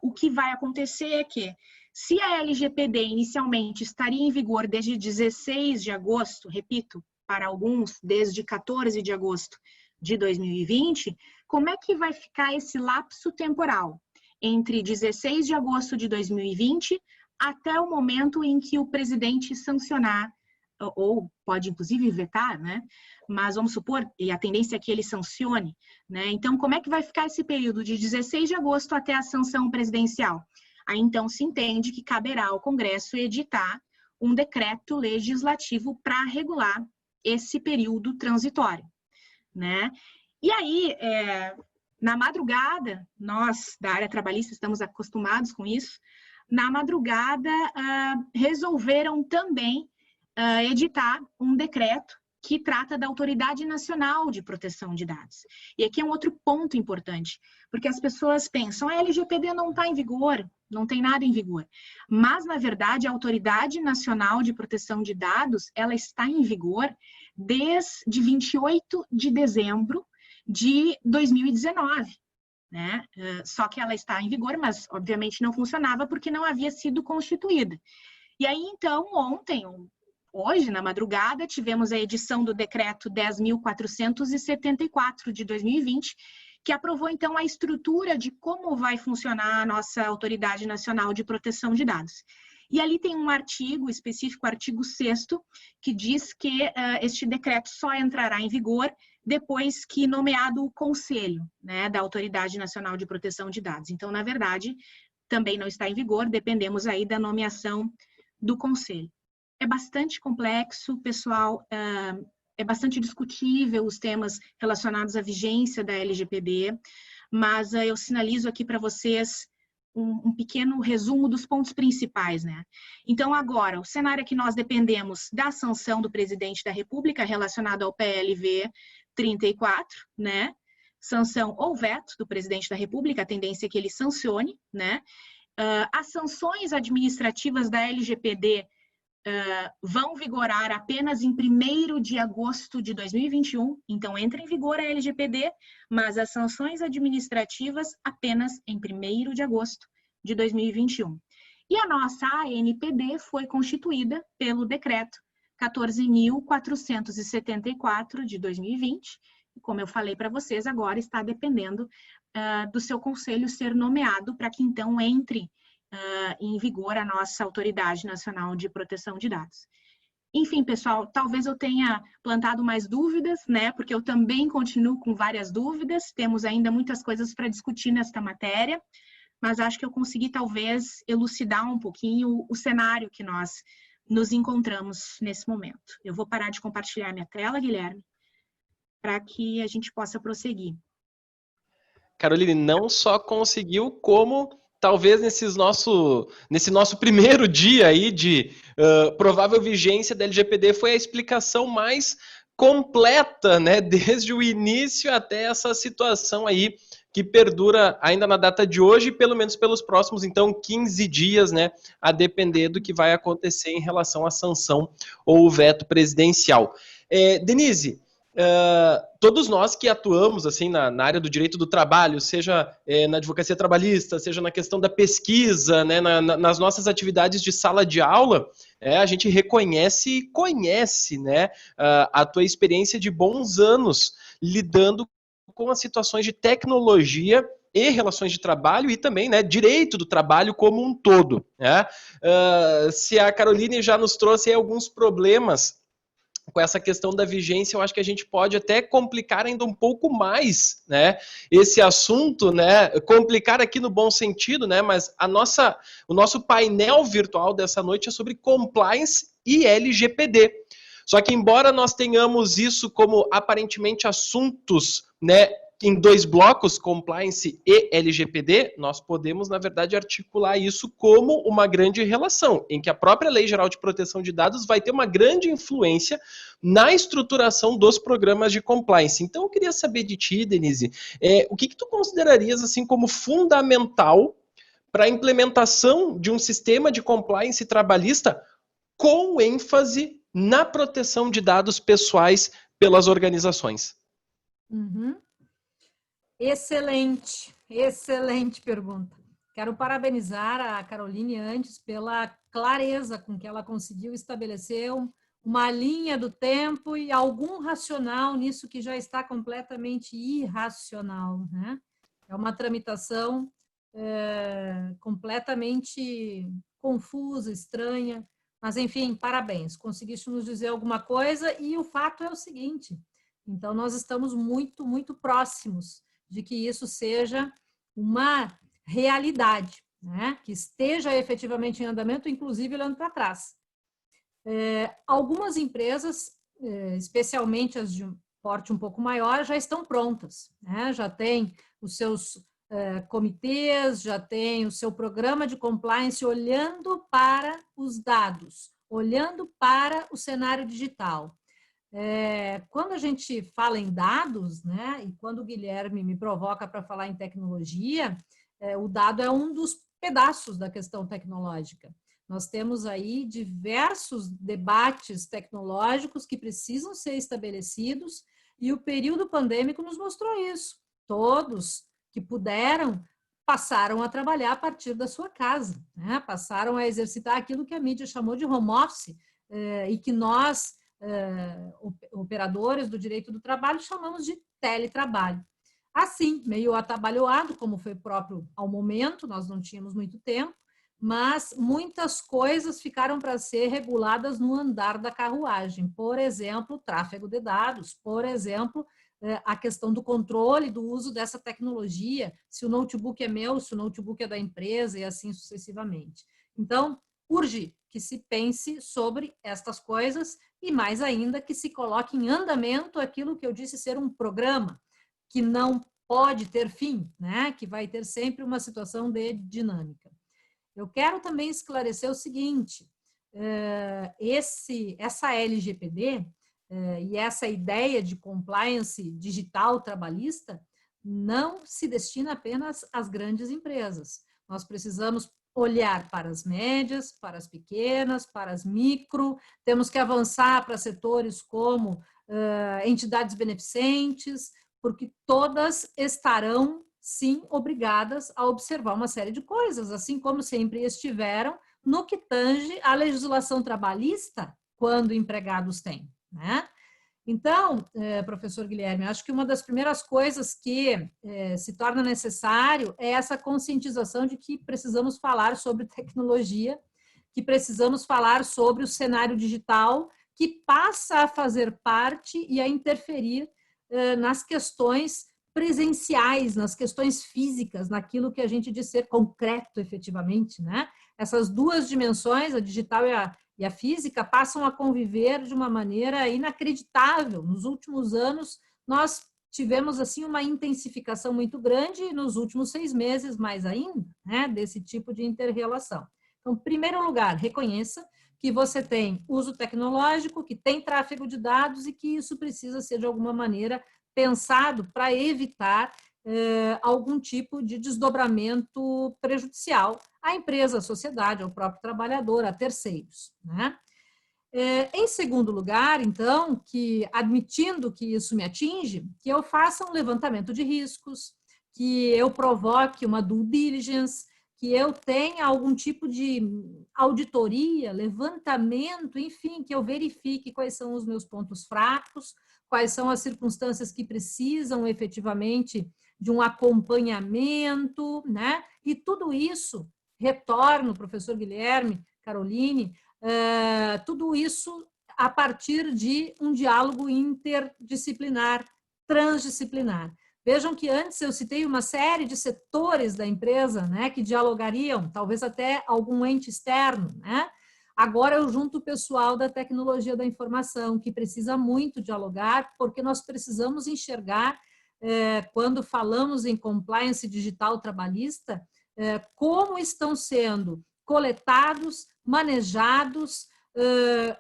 o que vai acontecer é que, se a LGPD inicialmente estaria em vigor desde 16 de agosto, repito, para alguns desde 14 de agosto de 2020, como é que vai ficar esse lapso temporal entre 16 de agosto de 2020 até o momento em que o presidente sancionar, ou pode inclusive vetar, né? Mas vamos supor, e a tendência é que ele sancione, né? Então, como é que vai ficar esse período de 16 de agosto até a sanção presidencial? Aí, então, se entende que caberá ao Congresso editar um decreto legislativo para regular esse período transitório, né? E aí, na madrugada, nós da área trabalhista estamos acostumados com isso, na madrugada resolveram também editar um decreto que trata da Autoridade Nacional de Proteção de Dados. E aqui é um outro ponto importante, porque as pessoas pensam, a LGPD não está em vigor, não tem nada em vigor. Mas, na verdade, a Autoridade Nacional de Proteção de Dados, ela está em vigor desde 28 de dezembro de 2019, né? Só que ela está em vigor, mas, obviamente, não funcionava porque não havia sido constituída. E aí, então, hoje, na madrugada, tivemos a edição do decreto 10.474 de 2020, que aprovou, então, a estrutura de como vai funcionar a nossa Autoridade Nacional de Proteção de Dados. E ali tem um artigo específico, artigo 6º, que diz que este decreto só entrará em vigor depois que nomeado o conselho, né, da Autoridade Nacional de Proteção de Dados. Então, na verdade, também não está em vigor, dependemos aí da nomeação do conselho. É bastante complexo, pessoal, é bastante discutível os temas relacionados à vigência da LGPD, mas eu sinalizo aqui para vocês um pequeno resumo dos pontos principais, né? Então, agora, o cenário é que nós dependemos da sanção do presidente da República relacionado ao PLV 34, né? Sanção ou veto do presidente da República, a tendência é que ele sancione, né? As sanções administrativas da LGPD vão vigorar apenas em 1º de agosto de 2021, então entra em vigor a LGPD, mas as sanções administrativas apenas em 1º de agosto de 2021. E a nossa ANPD foi constituída pelo decreto 14.474 de 2020, e como eu falei para vocês, agora está dependendo do seu conselho ser nomeado para que então entre em vigor a nossa Autoridade Nacional de Proteção de Dados. Enfim, pessoal, talvez eu tenha plantado mais dúvidas, né? Porque eu também continuo com várias dúvidas, temos ainda muitas coisas para discutir nesta matéria, mas acho que eu consegui talvez elucidar um pouquinho o cenário que nós nos encontramos nesse momento. Eu vou parar de compartilhar minha tela, Guilherme, para que a gente possa prosseguir. Caroline, não só conseguiu, como talvez nesse nosso primeiro dia aí de provável vigência da LGPD foi a explicação mais completa, né, desde o início até essa situação aí que perdura ainda na data de hoje, pelo menos pelos próximos, então, 15 dias, né, a depender do que vai acontecer em relação à sanção ou o veto presidencial. Denise, todos nós que atuamos assim na área do direito do trabalho, seja na advocacia trabalhista, seja na questão da pesquisa, né, nas nossas atividades de sala de aula, a gente reconhece e conhece, né, a tua experiência de bons anos lidando com as situações de tecnologia e relações de trabalho e também, né, direito do trabalho como um todo. Né? Se a Caroline já nos trouxe aí alguns problemas com essa questão da vigência, eu acho que a gente pode até complicar ainda um pouco mais, né, esse assunto, né, complicar aqui no bom sentido, né, mas o nosso painel virtual dessa noite é sobre compliance e LGPD. Só que embora nós tenhamos isso como aparentemente assuntos, né, em dois blocos, compliance e LGPD, nós podemos, na verdade, articular isso como uma grande relação, em que a própria Lei Geral de Proteção de Dados vai ter uma grande influência na estruturação dos programas de compliance. Então, eu queria saber de ti, Denise, o que tu considerarias assim como fundamental para a implementação de um sistema de compliance trabalhista com ênfase na proteção de dados pessoais pelas organizações? Uhum. Excelente, excelente pergunta. Quero parabenizar a Caroline antes pela clareza com que ela conseguiu estabelecer uma linha do tempo e algum racional nisso que já está completamente irracional, né? É uma tramitação completamente confusa, estranha, mas enfim, parabéns, conseguiste nos dizer alguma coisa e o fato é o seguinte, então nós estamos muito, muito próximos de que isso seja uma realidade, né? Que esteja efetivamente em andamento, inclusive olhando para trás. Algumas empresas, especialmente as de um porte um pouco maior, já estão prontas, né? Já tem os seus comitês, já tem o seu programa de compliance olhando para os dados, olhando para o cenário digital. Quando a gente fala em dados, né, e quando o Guilherme me provoca para falar em tecnologia, o dado é um dos pedaços da questão tecnológica. Nós temos aí diversos debates tecnológicos que precisam ser estabelecidos e o período pandêmico nos mostrou isso. Todos que puderam passaram a trabalhar a partir da sua casa, né? Passaram a exercitar aquilo que a mídia chamou de home office e que nós operadores do direito do trabalho chamamos de teletrabalho. Assim, meio atabalhoado, como foi próprio ao momento, nós não tínhamos muito tempo, mas muitas coisas ficaram para ser reguladas no andar da carruagem. Por exemplo, o tráfego de dados, por exemplo, a questão do controle do uso dessa tecnologia, se o notebook é meu, se o notebook é da empresa e assim sucessivamente. Então, urge que se pense sobre estas coisas e, mais ainda, que se coloque em andamento aquilo que eu disse ser um programa que não pode ter fim, né? Que vai ter sempre uma situação de dinâmica. Eu quero também esclarecer o seguinte, essa LGPD e essa ideia de compliance digital trabalhista não se destina apenas às grandes empresas. Nós precisamos olhar para as médias, para as pequenas, para as micro, temos que avançar para setores como entidades beneficentes, porque todas estarão, sim, obrigadas a observar uma série de coisas, assim como sempre estiveram no que tange à legislação trabalhista quando empregados têm, né? Então, professor Guilherme, acho que uma das primeiras coisas que se torna necessário é essa conscientização de que precisamos falar sobre tecnologia, que precisamos falar sobre o cenário digital, que passa a fazer parte e a interferir nas questões presenciais, nas questões físicas, naquilo que a gente diz ser concreto efetivamente, né? Essas duas dimensões, a digital e a física, passam a conviver de uma maneira inacreditável. Nos últimos anos, nós tivemos assim uma intensificação muito grande e nos últimos 6 meses mais ainda, né, desse tipo de inter-relação. Então, em primeiro lugar, reconheça que você tem uso tecnológico, que tem tráfego de dados e que isso precisa ser, de alguma maneira, pensado para evitar algum tipo de desdobramento prejudicial à empresa, à sociedade, ao próprio trabalhador, a terceiros, né? Em segundo lugar, então, que admitindo que isso me atinge, que eu faça um levantamento de riscos, que eu provoque uma due diligence, que eu tenha algum tipo de auditoria, levantamento, enfim, que eu verifique quais são os meus pontos fracos, quais são as circunstâncias que precisam efetivamente de um acompanhamento, né? E tudo isso, retorno, professor Guilherme, Caroline, tudo isso a partir de um diálogo interdisciplinar, transdisciplinar. Vejam que antes eu citei uma série de setores da empresa, né, que dialogariam, talvez até algum ente externo, né? Agora eu junto o pessoal da tecnologia da informação, que precisa muito dialogar, porque nós precisamos enxergar, quando falamos em compliance digital trabalhista, como estão sendo coletados, manejados,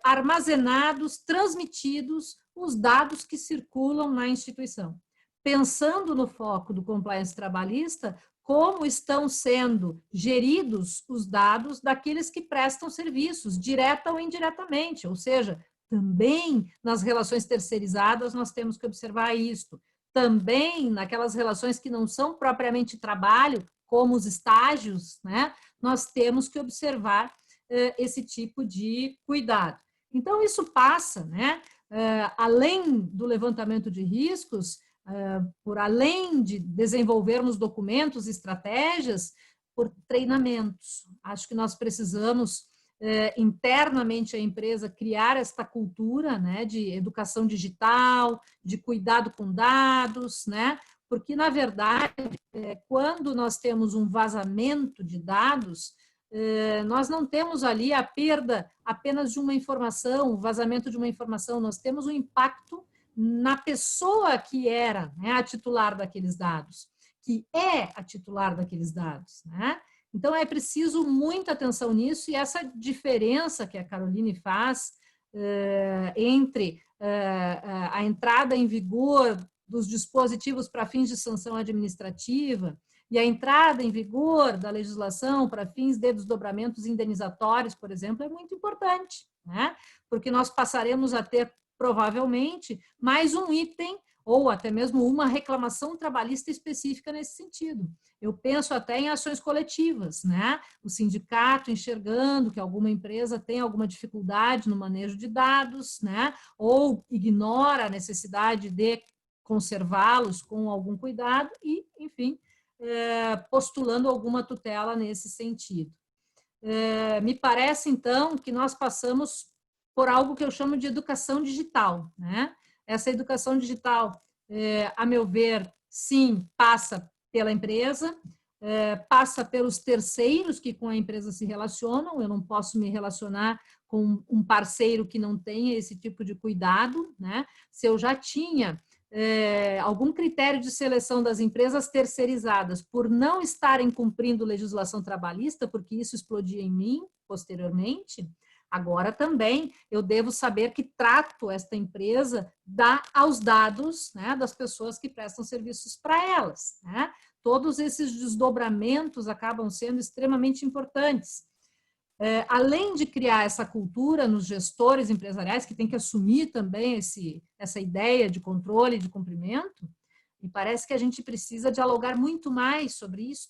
armazenados, transmitidos os dados que circulam na instituição. Pensando no foco do compliance trabalhista, como estão sendo geridos os dados daqueles que prestam serviços, direta ou indiretamente, ou seja, também nas relações terceirizadas nós temos que observar isto. Também naquelas relações que não são propriamente trabalho, como os estágios, né, nós temos que observar esse tipo de cuidado. Então, isso passa, né, além do levantamento de riscos, por além de desenvolvermos documentos, estratégias, por treinamentos. Acho que nós precisamos, internamente, a empresa criar esta cultura, né, de educação digital, de cuidado com dados, né, porque, na verdade, quando nós temos um vazamento de dados, nós não temos ali a perda apenas de uma informação, o vazamento de uma informação, nós temos um impacto na pessoa que era, né, a titular daqueles dados, que é a titular daqueles dados, né? Então, é preciso muita atenção nisso, e essa diferença que a Caroline faz entre a entrada em vigor dos dispositivos para fins de sanção administrativa e a entrada em vigor da legislação para fins de desdobramentos indenizatórios, por exemplo, é muito importante, né? Porque nós passaremos a ter, provavelmente, mais um item ou até mesmo uma reclamação trabalhista específica nesse sentido. Eu penso até em ações coletivas, né? O sindicato enxergando que alguma empresa tem alguma dificuldade no manejo de dados, né? Ou ignora a necessidade de conservá-los com algum cuidado e, enfim, postulando alguma tutela nesse sentido. Me parece, então, que nós passamos por algo que eu chamo de educação digital, né? Essa educação digital, a meu ver, sim, passa pela empresa, passa pelos terceiros que com a empresa se relacionam. Eu não posso me relacionar com um parceiro que não tenha esse tipo de cuidado, né? Se eu já tinha algum critério de seleção das empresas terceirizadas por não estarem cumprindo legislação trabalhista, porque isso explodia em mim posteriormente, agora também eu devo saber que trato esta empresa aos dados, né, das pessoas que prestam serviços para elas, né? Todos esses desdobramentos acabam sendo extremamente importantes. Além de criar essa cultura nos gestores empresariais, que tem que assumir também essa ideia de controle e de cumprimento, me parece que a gente precisa dialogar muito mais sobre isso,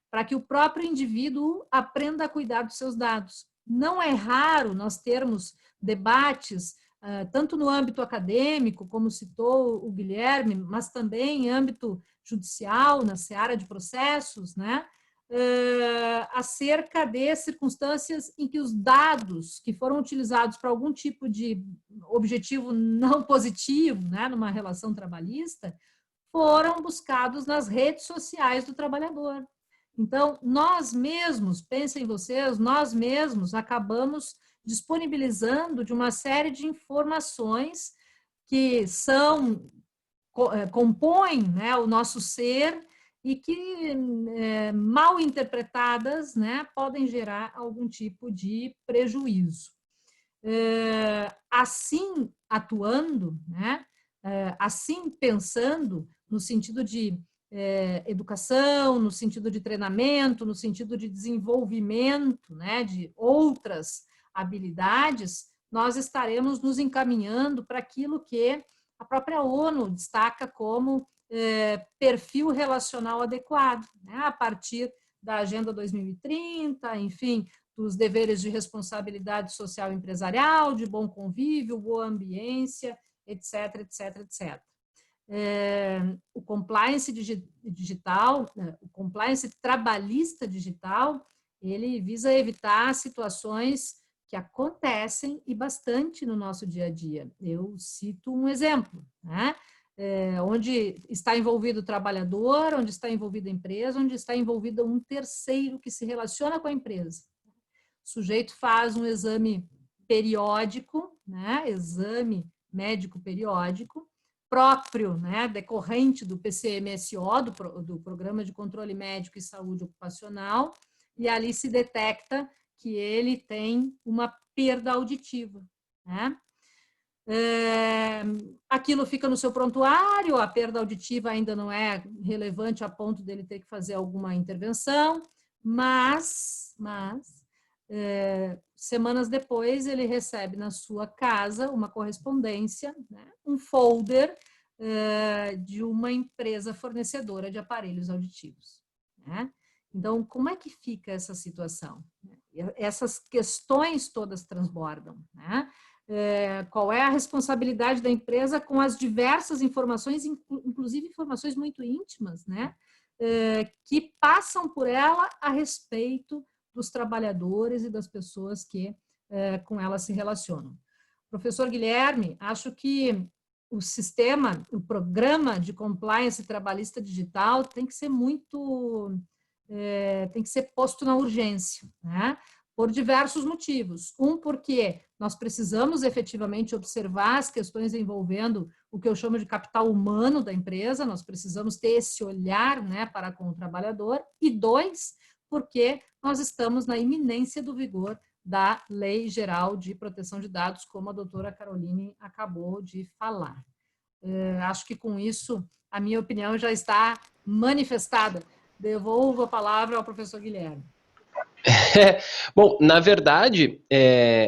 para que o próprio indivíduo aprenda a cuidar dos seus dados. Não é raro nós termos debates, tanto no âmbito acadêmico, como citou o Guilherme, mas também em âmbito judicial, na seara de processos, né? Acerca de circunstâncias em que os dados que foram utilizados para algum tipo de objetivo não positivo, né, numa relação trabalhista, foram buscados nas redes sociais do trabalhador. Então, nós mesmos, pensem vocês, nós mesmos acabamos disponibilizando de uma série de informações que compõem, né, o nosso ser, e que, mal interpretadas, né, podem gerar algum tipo de prejuízo. Assim atuando, né, assim pensando, no sentido de educação, no sentido de treinamento, no sentido de desenvolvimento, né, de outras habilidades, nós estaremos nos encaminhando para aquilo que a própria ONU destaca como perfil relacional adequado, né? A partir da Agenda 2030, enfim, dos deveres de responsabilidade social empresarial, de bom convívio, boa ambiência, etc, etc, etc. O compliance digital, o compliance trabalhista digital, ele visa evitar situações que acontecem e bastante no nosso dia a dia. Eu cito um exemplo, né? Onde está envolvido o trabalhador, onde está envolvida a empresa, onde está envolvido um terceiro que se relaciona com a empresa. O sujeito faz um exame periódico, né? Exame médico periódico, próprio, né? Decorrente do PCMSO, do Programa de Controle Médico e Saúde Ocupacional, e ali se detecta que ele tem uma perda auditiva, né? Aquilo fica no seu prontuário, a perda auditiva ainda não é relevante a ponto dele ter que fazer alguma intervenção, mas semanas depois ele recebe na sua casa uma correspondência, né, um folder de uma empresa fornecedora de aparelhos auditivos, né? Então, como é que fica essa situação? Essas questões todas transbordam, né? Qual é a responsabilidade da empresa com as diversas informações, inclusive informações muito íntimas, né? Que passam por ela a respeito dos trabalhadores e das pessoas que com ela se relacionam. Professor Guilherme, acho que o sistema, o programa de compliance trabalhista digital tem que ser tem que ser posto na urgência, né? Por diversos motivos. Porque nós precisamos efetivamente observar as questões envolvendo o que eu chamo de capital humano da empresa, nós precisamos ter esse olhar, né, para com o trabalhador. E 2, porque nós estamos na iminência do vigor da Lei Geral de Proteção de Dados, como a doutora Caroline acabou de falar. Acho que com isso a minha opinião já está manifestada. Devolvo a palavra ao professor Guilherme. Bom, na verdade,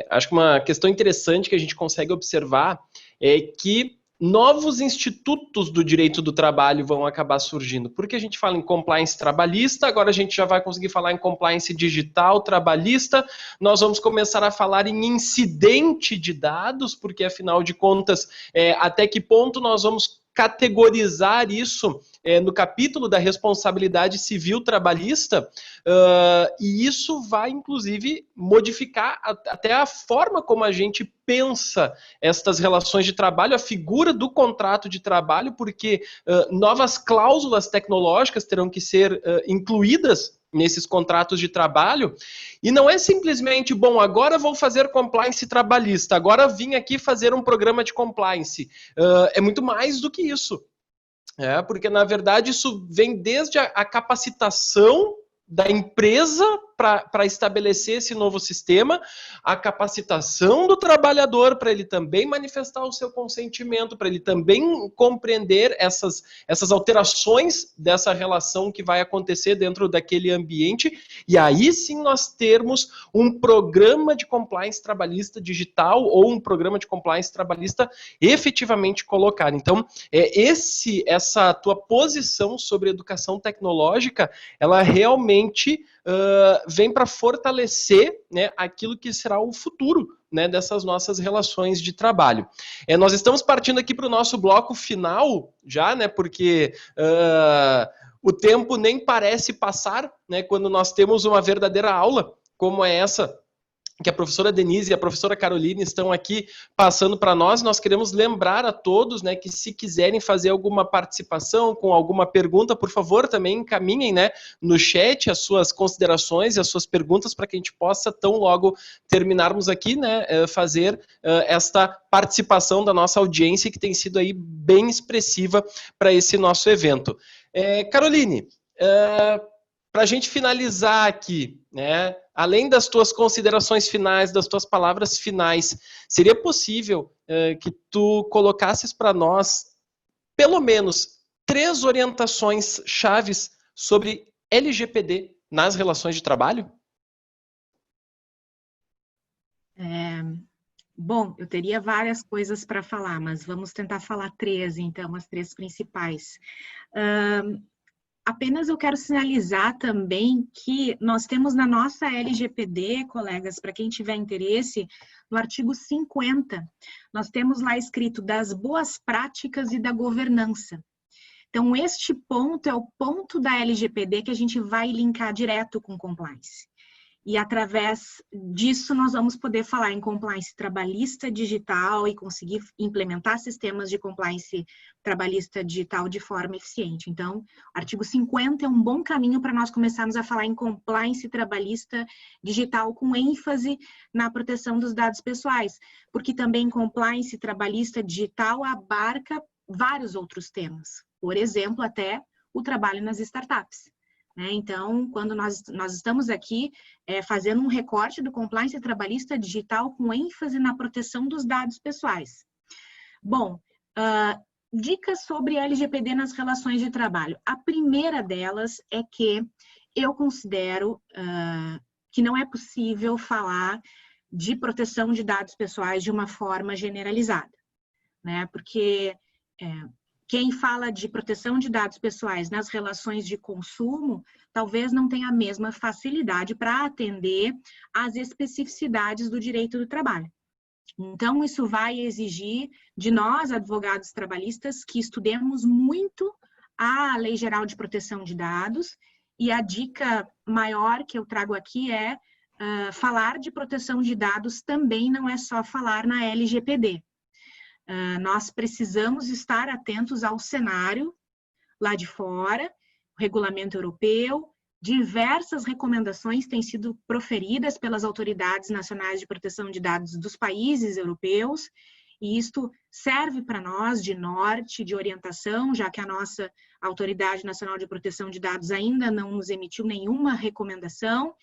acho que uma questão interessante que a gente consegue observar é que novos institutos do direito do trabalho vão acabar surgindo. Porque a gente fala em compliance trabalhista, agora a gente já vai conseguir falar em compliance digital trabalhista, nós vamos começar a falar em incidente de dados, porque afinal de contas, até que ponto nós vamos categorizar isso no capítulo da responsabilidade civil trabalhista, e isso vai, inclusive, modificar até a forma como a gente pensa estas relações de trabalho, a figura do contrato de trabalho, porque novas cláusulas tecnológicas terão que ser incluídas nesses contratos de trabalho, e não é simplesmente, bom, agora vou fazer compliance trabalhista, agora vim aqui fazer um programa de compliance. É muito mais do que isso. Porque, na verdade, isso vem desde a capacitação da empresa para estabelecer esse novo sistema, a capacitação do trabalhador para ele também manifestar o seu consentimento, para ele também compreender essas alterações dessa relação que vai acontecer dentro daquele ambiente, e aí sim nós termos um programa de compliance trabalhista digital ou um programa de compliance trabalhista efetivamente colocado. Então, essa tua posição sobre educação tecnológica, ela realmente vem para fortalecer, né, aquilo que será o futuro, né, dessas nossas relações de trabalho. Nós estamos partindo aqui para o nosso bloco final já, né, porque o tempo nem parece passar, né, quando nós temos uma verdadeira aula como é essa que a professora Denise e a professora Caroline estão aqui passando para nós. Nós queremos lembrar a todos, né, que se quiserem fazer alguma participação com alguma pergunta, por favor, também encaminhem, né, no chat as suas considerações e as suas perguntas para que a gente possa, tão logo terminarmos aqui, né, fazer esta participação da nossa audiência, que tem sido aí bem expressiva para esse nosso evento. Caroline, para a gente finalizar aqui, né, além das tuas considerações finais, das tuas palavras finais, seria possível que tu colocasses para nós, pelo menos, 3 orientações chaves sobre LGPD nas relações de trabalho? Bom, eu teria várias coisas para falar, mas vamos tentar falar 3, então, as 3 principais. Apenas eu quero sinalizar também que nós temos na nossa LGPD, colegas, para quem tiver interesse, no artigo 50, nós temos lá escrito das boas práticas e da governança. Então, este ponto é o ponto da LGPD que a gente vai linkar direto com compliance. E através disso nós vamos poder falar em compliance trabalhista digital e conseguir implementar sistemas de compliance trabalhista digital de forma eficiente. Então, artigo 50 é um bom caminho para nós começarmos a falar em compliance trabalhista digital com ênfase na proteção dos dados pessoais, porque também compliance trabalhista digital abarca vários outros temas. Por exemplo, até o trabalho nas startups. Então, quando nós estamos aqui fazendo um recorte do compliance trabalhista digital com ênfase na proteção dos dados pessoais. Bom, dicas sobre LGPD nas relações de trabalho. A primeira delas é que eu considero que não é possível falar de proteção de dados pessoais de uma forma generalizada, né? Porque quem fala de proteção de dados pessoais nas relações de consumo, talvez não tenha a mesma facilidade para atender às especificidades do direito do trabalho. Então, isso vai exigir de nós, advogados trabalhistas, que estudemos muito a Lei Geral de Proteção de Dados, e a dica maior que eu trago aqui é falar de proteção de dados também não é só falar na LGPD. Nós precisamos estar atentos ao cenário lá de fora, o regulamento europeu, diversas recomendações têm sido proferidas pelas autoridades nacionais de proteção de dados dos países europeus, e isto serve para nós de norte, de orientação, já que a nossa Autoridade Nacional de Proteção de Dados ainda não nos emitiu nenhuma recomendação.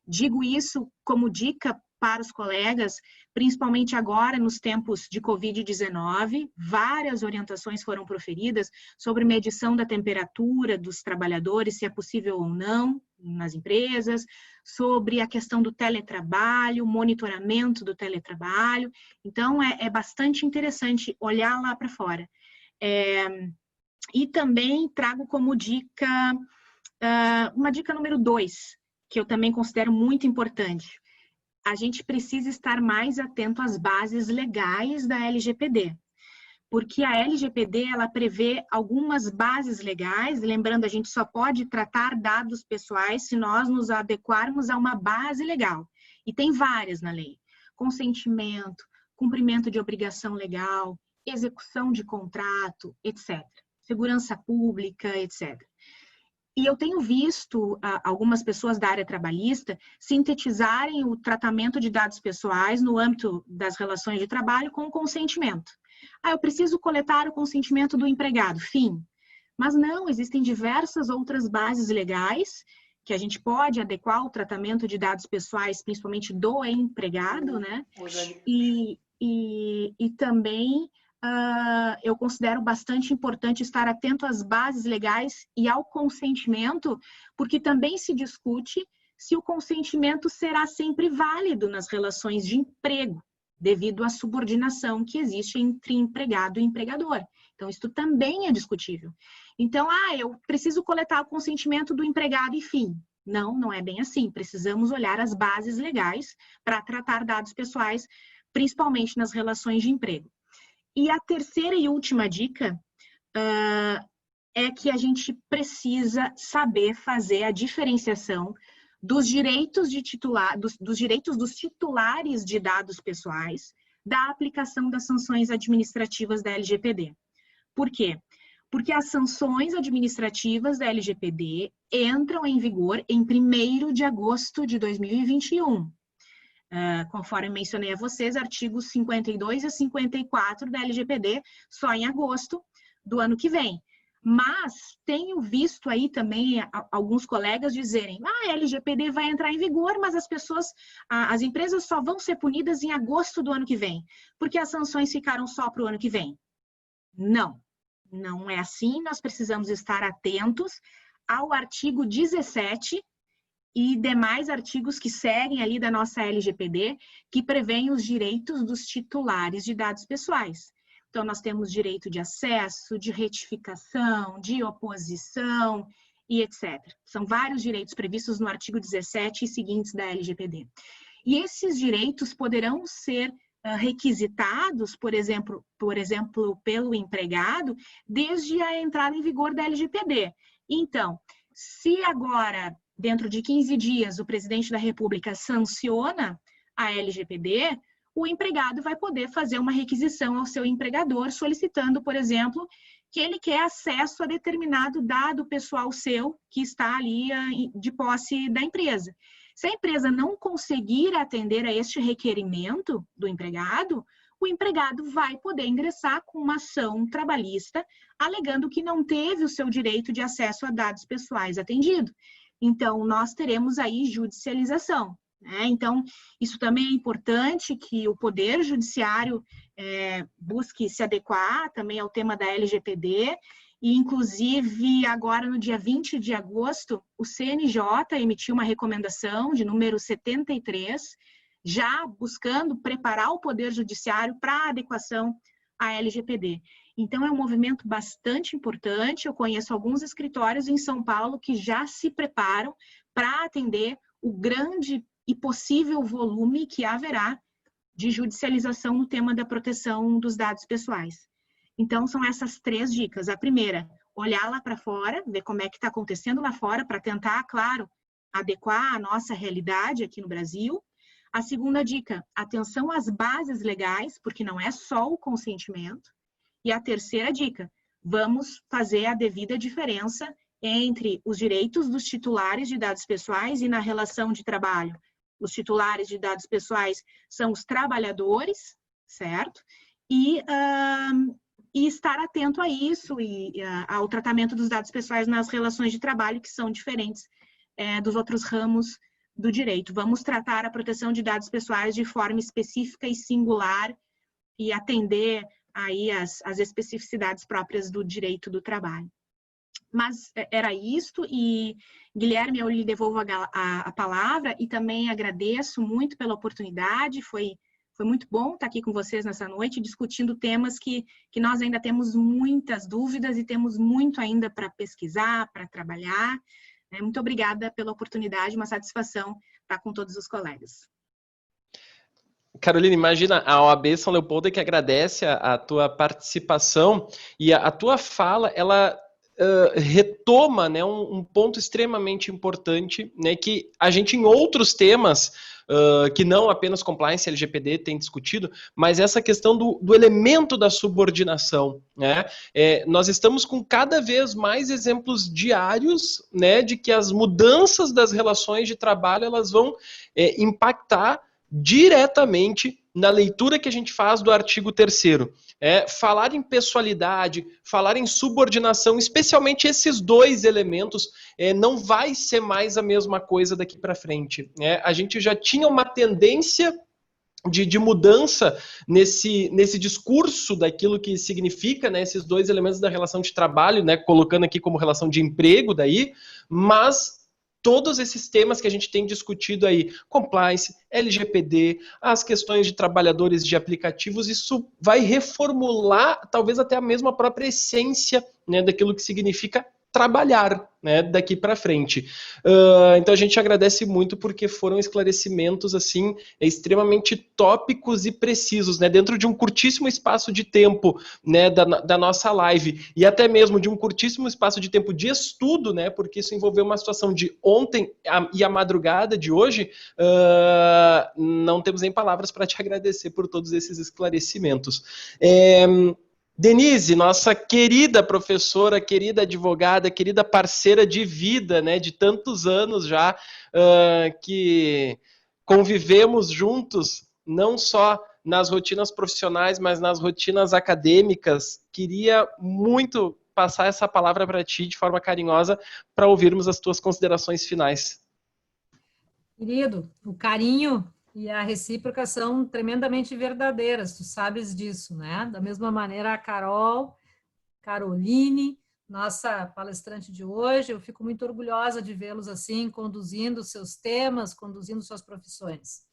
Digo isso como dica para os colegas, principalmente agora nos tempos de Covid-19, várias orientações foram proferidas sobre medição da temperatura dos trabalhadores, se é possível ou não nas empresas, sobre a questão do teletrabalho, monitoramento do teletrabalho. Então, é bastante interessante olhar lá para fora. E também trago como dica, uma dica número 2, que eu também considero muito importante. A gente precisa estar mais atento às bases legais da LGPD, porque a LGPD ela prevê algumas bases legais, lembrando, a gente só pode tratar dados pessoais se nós nos adequarmos a uma base legal, e tem várias na lei: consentimento, cumprimento de obrigação legal, execução de contrato, etc., segurança pública, etc. E eu tenho visto algumas pessoas da área trabalhista sintetizarem o tratamento de dados pessoais no âmbito das relações de trabalho com consentimento. Eu preciso coletar o consentimento do empregado, fim. Mas não, existem diversas outras bases legais que a gente pode adequar o tratamento de dados pessoais, principalmente do empregado, né? E também... eu considero bastante importante estar atento às bases legais e ao consentimento, porque também se discute se o consentimento será sempre válido nas relações de emprego, devido à subordinação que existe entre empregado e empregador. Então, isso também é discutível. Então, eu preciso coletar o consentimento do empregado e fim. Não, não é bem assim. Precisamos olhar as bases legais para tratar dados pessoais, principalmente nas relações de emprego. E a terceira e última dica é que a gente precisa saber fazer a diferenciação dos direitos dos direitos dos titulares de dados pessoais da aplicação das sanções administrativas da LGPD. Por quê? Porque as sanções administrativas da LGPD entram em vigor em 1º de agosto de 2021. Conforme mencionei a vocês, artigos 52 e 54 da LGPD só em agosto do ano que vem. Mas tenho visto aí também alguns colegas dizerem: a LGPD vai entrar em vigor, mas as empresas só vão ser punidas em agosto do ano que vem, porque as sanções ficaram só para o ano que vem. Não, não é assim. Nós precisamos estar atentos ao artigo 17 e demais artigos que seguem ali da nossa LGPD, que prevêem os direitos dos titulares de dados pessoais. Então, nós temos direito de acesso, de retificação, de oposição e etc. São vários direitos previstos no artigo 17 e seguintes da LGPD. E esses direitos poderão ser requisitados, por exemplo, pelo empregado, desde a entrada em vigor da LGPD. Então, se agora, dentro de 15 dias, o presidente da República sanciona a LGPD, o empregado vai poder fazer uma requisição ao seu empregador, solicitando, por exemplo, que ele quer acesso a determinado dado pessoal seu que está ali de posse da empresa. Se a empresa não conseguir atender a este requerimento do empregado, o empregado vai poder ingressar com uma ação trabalhista, alegando que não teve o seu direito de acesso a dados pessoais atendido. Então, nós teremos aí judicialização. Então, isso também é importante que o Poder Judiciário busque se adequar também ao tema da LGPD, e inclusive agora no dia 20 de agosto, o CNJ emitiu uma recomendação de número 73, já buscando preparar o Poder Judiciário para a adequação à LGPD. Então, é um movimento bastante importante. Eu conheço alguns escritórios em São Paulo que já se preparam para atender o grande e possível volume que haverá de judicialização no tema da proteção dos dados pessoais. Então, são essas 3 dicas. A primeira, olhar lá para fora, ver como é que está acontecendo lá fora, para tentar, claro, adequar a nossa realidade aqui no Brasil. A segunda dica, atenção às bases legais, porque não é só o consentimento. E a terceira dica, vamos fazer a devida diferença entre os direitos dos titulares de dados pessoais e na relação de trabalho. Os titulares de dados pessoais são os trabalhadores, certo? E estar atento a isso e ao tratamento dos dados pessoais nas relações de trabalho, que são diferentes dos outros ramos do direito. Vamos tratar a proteção de dados pessoais de forma específica e singular e atender aí as especificidades próprias do direito do trabalho. Mas era isto, e Guilherme, eu lhe devolvo a palavra e também agradeço muito pela oportunidade. Foi muito bom estar aqui com vocês nessa noite, discutindo temas que nós ainda temos muitas dúvidas e temos muito ainda para pesquisar, para trabalhar. Muito obrigada pela oportunidade, uma satisfação estar com todos os colegas. Carolina, imagina, a OAB São Leopoldo que agradece a tua participação e a tua fala, ela retoma, né, um ponto extremamente importante, né, que a gente em outros temas, que não apenas compliance LGPD tem discutido, mas essa questão do elemento da subordinação, né? Nós estamos com cada vez mais exemplos diários, né, de que as mudanças das relações de trabalho elas vão impactar diretamente na leitura que a gente faz do artigo 3º. Falar em pessoalidade, falar em subordinação, especialmente esses 2 elementos, não vai ser mais a mesma coisa daqui para frente. A gente já tinha uma tendência de mudança nesse discurso daquilo que significa, né, esses 2 elementos da relação de trabalho, né, colocando aqui como relação de emprego daí, mas todos esses temas que a gente tem discutido aí, compliance, LGPD, as questões de trabalhadores de aplicativos, isso vai reformular talvez até a mesma própria essência, né, daquilo que significa trabalhar, né, daqui para frente. Então a gente agradece muito porque foram esclarecimentos assim extremamente tópicos e precisos, né, dentro de um curtíssimo espaço de tempo, né, da nossa live e até mesmo de um curtíssimo espaço de tempo de estudo, né, porque isso envolveu uma situação de ontem e a madrugada de hoje. Não temos nem palavras para te agradecer por todos esses esclarecimentos. Denise, nossa querida professora, querida advogada, querida parceira de vida, né, de tantos anos já, que convivemos juntos, não só nas rotinas profissionais, mas nas rotinas acadêmicas. Queria muito passar essa palavra para ti de forma carinhosa para ouvirmos as tuas considerações finais. Querido, o carinho e a recíproca são tremendamente verdadeiras, tu sabes disso, né? Da mesma maneira, a Carol, Caroline, nossa palestrante de hoje. Eu fico muito orgulhosa de vê-los assim, conduzindo seus temas, conduzindo suas profissões.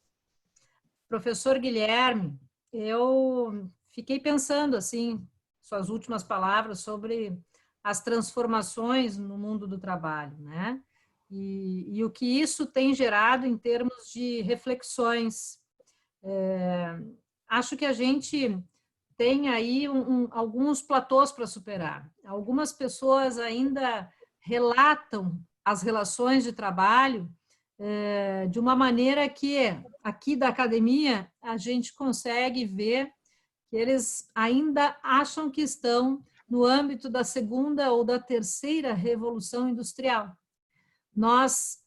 Professor Guilherme, eu fiquei pensando assim, suas últimas palavras sobre as transformações no mundo do trabalho, né? E o que isso tem gerado em termos de reflexões. Acho que a gente tem aí alguns platôs para superar. Algumas pessoas ainda relatam as relações de trabalho de uma maneira que, aqui da academia, a gente consegue ver que eles ainda acham que estão no âmbito da segunda ou da terceira revolução industrial. Nós,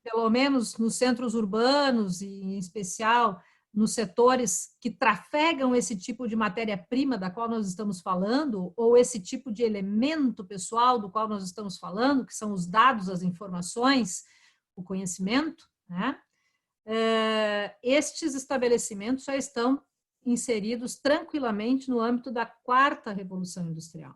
pelo menos nos centros urbanos, e em especial nos setores que trafegam esse tipo de matéria-prima da qual nós estamos falando, ou esse tipo de elemento pessoal do qual nós estamos falando, que são os dados, as informações, o conhecimento, né? Estes estabelecimentos já estão inseridos tranquilamente no âmbito da quarta revolução industrial.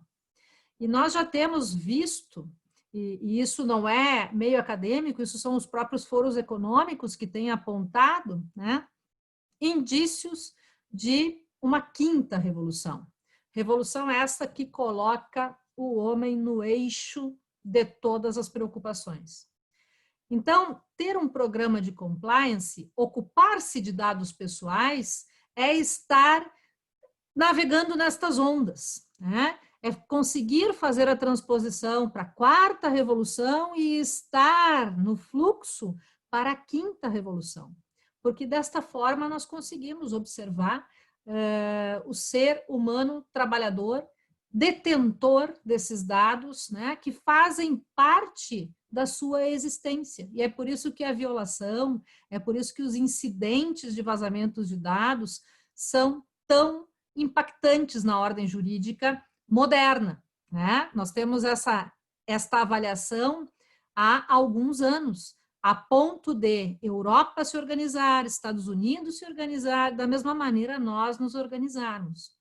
E nós já temos visto, e isso não é meio acadêmico, isso são os próprios foros econômicos que têm apontado, né, indícios de uma quinta revolução. Revolução essa que coloca o homem no eixo de todas as preocupações. Então, ter um programa de compliance, ocupar-se de dados pessoais, é estar navegando nestas ondas, né? É conseguir fazer a transposição para a quarta revolução e estar no fluxo para a quinta revolução. Porque desta forma nós conseguimos observar o ser humano trabalhador, detentor desses dados, né, que fazem parte da sua existência. E é por isso que a violação, é por isso que os incidentes de vazamentos de dados são tão impactantes na ordem jurídica moderna, né? Nós temos esta avaliação há alguns anos, a ponto de Europa se organizar, Estados Unidos se organizar, da mesma maneira nós nos organizarmos.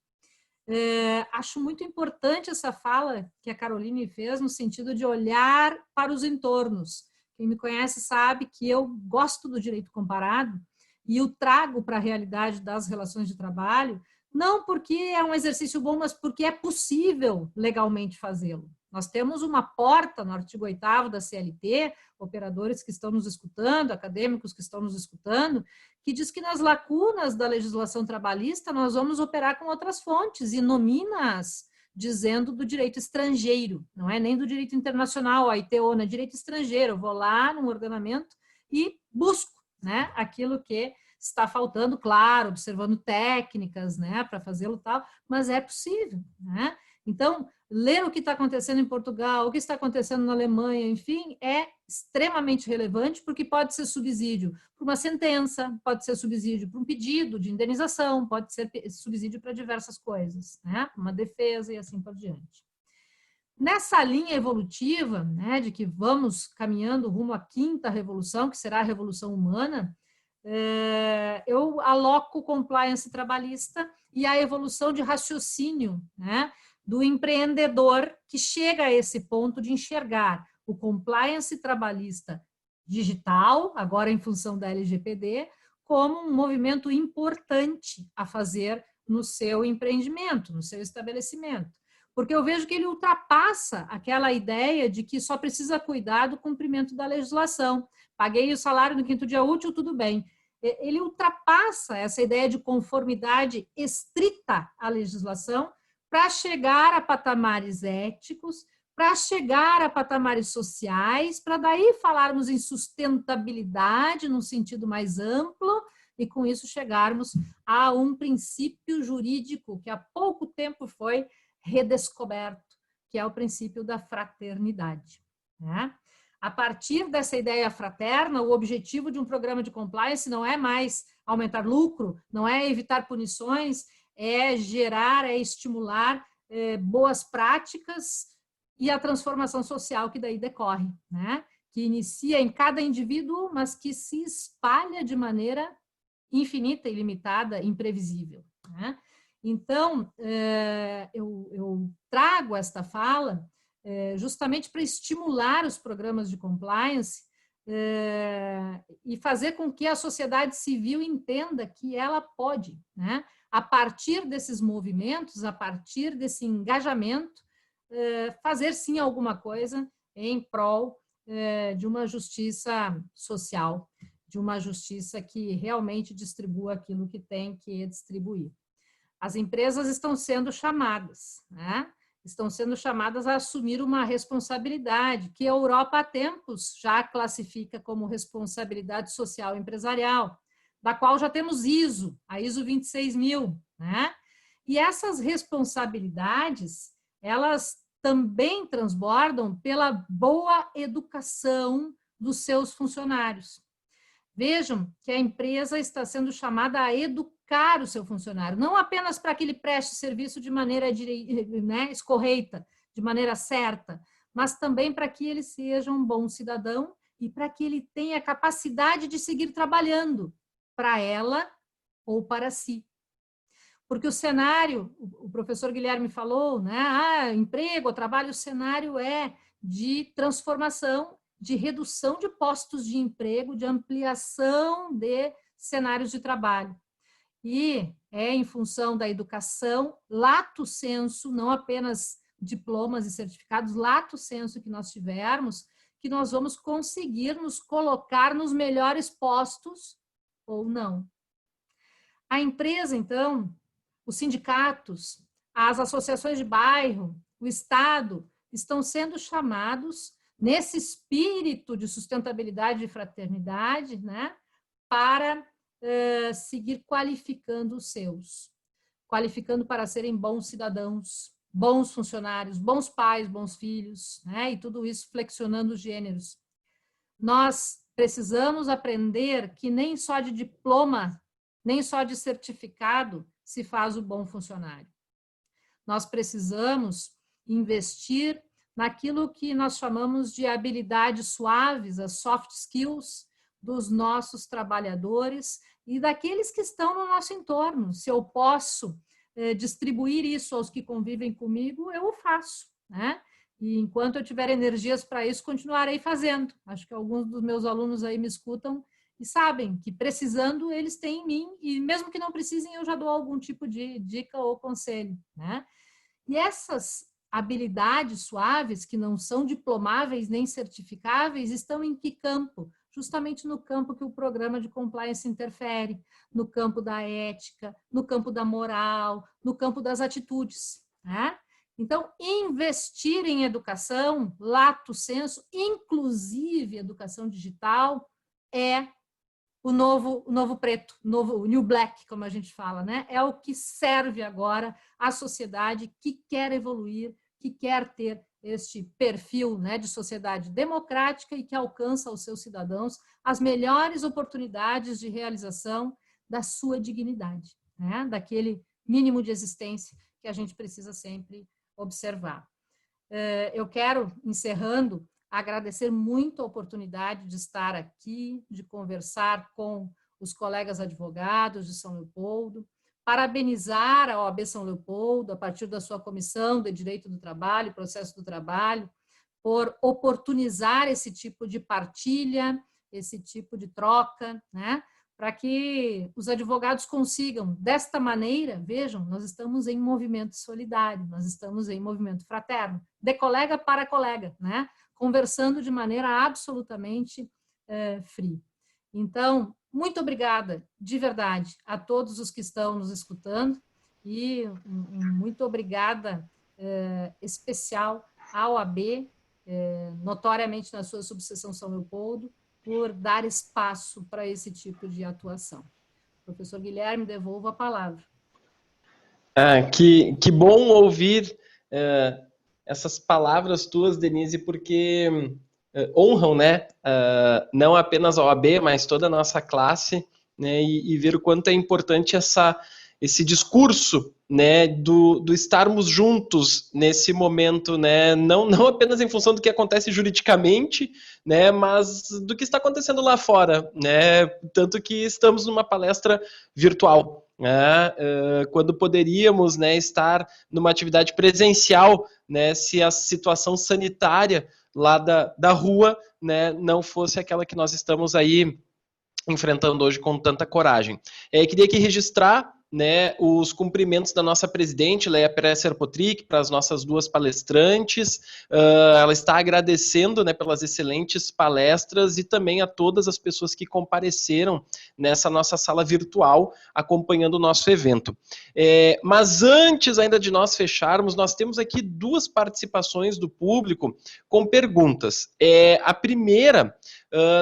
Acho muito importante essa fala que a Caroline fez no sentido de olhar para os entornos. Quem me conhece sabe que eu gosto do direito comparado e o trago para a realidade das relações de trabalho, não porque é um exercício bom, mas porque é possível legalmente fazê-lo. Nós temos uma porta no artigo 8º da CLT, operadores que estão nos escutando, acadêmicos que estão nos escutando, que diz que nas lacunas da legislação trabalhista nós vamos operar com outras fontes e nomina-as dizendo do direito estrangeiro, não é nem do direito internacional, a ITO, é direito estrangeiro. Eu vou lá no ordenamento e busco, né, aquilo que está faltando, claro, observando técnicas, né, para fazê-lo tal, mas é possível, né? Então, ler o que está acontecendo em Portugal, o que está acontecendo na Alemanha, enfim, é extremamente relevante, porque pode ser subsídio para uma sentença, pode ser subsídio para um pedido de indenização, pode ser subsídio para diversas coisas, né? Uma defesa e assim por diante. Nessa linha evolutiva, né, de que vamos caminhando rumo à quinta revolução, que será a revolução humana, eu aloco o compliance trabalhista e a evolução de raciocínio, né, do empreendedor que chega a esse ponto de enxergar o compliance trabalhista digital, agora em função da LGPD, como um movimento importante a fazer no seu empreendimento, no seu estabelecimento. Porque eu vejo que ele ultrapassa aquela ideia de que só precisa cuidar do cumprimento da legislação. Paguei o salário no 5º dia útil, tudo bem. Ele ultrapassa essa ideia de conformidade estrita à legislação para chegar a patamares éticos, para chegar a patamares sociais, para daí falarmos em sustentabilidade no sentido mais amplo e com isso chegarmos a um princípio jurídico que há pouco tempo foi redescoberto, que é o princípio da fraternidade, né? A partir dessa ideia fraterna, o objetivo de um programa de compliance não é mais aumentar lucro, não é evitar punições, é gerar, é estimular boas práticas e a transformação social que daí decorre, né? Que inicia em cada indivíduo, mas que se espalha de maneira infinita, ilimitada, imprevisível, né? Então, eu trago esta fala justamente para estimular os programas de compliance e fazer com que a sociedade civil entenda que ela pode, né, a partir desses movimentos, a partir desse engajamento, fazer sim alguma coisa em prol de uma justiça social, de uma justiça que realmente distribua aquilo que tem que distribuir. As empresas estão sendo chamadas, né? Estão sendo chamadas a assumir uma responsabilidade que a Europa há tempos já classifica como responsabilidade social empresarial, da qual já temos ISO, a ISO 26000, né? E essas responsabilidades, elas também transbordam pela boa educação dos seus funcionários. Vejam que a empresa está sendo chamada a educar o seu funcionário, não apenas para que ele preste serviço de maneira escorreita, de maneira certa, mas também para que ele seja um bom cidadão e para que ele tenha capacidade de seguir trabalhando para ela ou para si. Porque o cenário, o professor Guilherme falou, né? Emprego, trabalho, o cenário é de transformação, de redução de postos de emprego, de ampliação de cenários de trabalho. E é em função da educação, lato sensu, não apenas diplomas e certificados, lato sensu que nós tivermos, que nós vamos conseguir nos colocar nos melhores postos ou não. A empresa, então, os sindicatos, as associações de bairro, o Estado, estão sendo chamados nesse espírito de sustentabilidade e fraternidade, né, para seguir qualificando os seus, qualificando para serem bons cidadãos, bons funcionários, bons pais, bons filhos, né, e tudo isso flexionando os gêneros. Nós precisamos aprender que nem só de diploma, nem só de certificado se faz o bom funcionário. Nós precisamos investir naquilo que nós chamamos de habilidades suaves, as soft skills dos nossos trabalhadores e daqueles que estão no nosso entorno. Se eu posso distribuir isso aos que convivem comigo, eu o faço, né? E enquanto eu tiver energias para isso, continuarei fazendo. Acho que alguns dos meus alunos aí me escutam e sabem que precisando eles têm em mim, e mesmo que não precisem, eu já dou algum tipo de dica ou conselho, né? E essas habilidades suaves, que não são diplomáveis nem certificáveis, estão em que campo? Justamente no campo que o programa de compliance interfere, no campo da ética, no campo da moral, no campo das atitudes, né? Então, investir em educação, lato sensu, inclusive educação digital, é o novo preto, o new black, como a gente fala, né? É o que serve agora à sociedade que quer evoluir, que quer ter este perfil, né, de sociedade democrática e que alcança aos seus cidadãos as melhores oportunidades de realização da sua dignidade, né? Daquele mínimo de existência que a gente precisa sempre observar. Eu quero, encerrando, agradecer muito a oportunidade de estar aqui, de conversar com os colegas advogados de São Leopoldo, parabenizar a OAB São Leopoldo, a partir da sua Comissão de Direito do Trabalho, Processo do Trabalho, por oportunizar esse tipo de partilha, esse tipo de troca, né? Para que os advogados consigam, desta maneira, vejam, nós estamos em movimento solidário, nós estamos em movimento fraterno, de colega para colega, né? Conversando de maneira absolutamente free. Então, muito obrigada, de verdade, a todos os que estão nos escutando e muito obrigada especial à OAB, notoriamente na sua subseção São Leopoldo, por dar espaço para esse tipo de atuação. Professor Guilherme, devolvo a palavra. Que bom ouvir essas palavras tuas, Denise, porque honram, né, não apenas a OAB, mas toda a nossa classe, né, e ver o quanto é importante esse discurso, né, do estarmos juntos nesse momento, né, não apenas em função do que acontece juridicamente, né, mas do que está acontecendo lá fora, né, tanto que estamos numa palestra virtual. quando poderíamos, né, estar numa atividade presencial, né, se a situação sanitária lá da rua, né, não fosse aquela que nós estamos aí enfrentando hoje com tanta coragem. Queria aqui registrar, né, os cumprimentos da nossa presidente, Leia Presser-Potrick, para as nossas duas palestrantes. Ela está agradecendo, né, pelas excelentes palestras e também a todas as pessoas que compareceram nessa nossa sala virtual acompanhando o nosso evento. Mas antes ainda de nós fecharmos, nós temos aqui duas participações do público com perguntas. A primeira,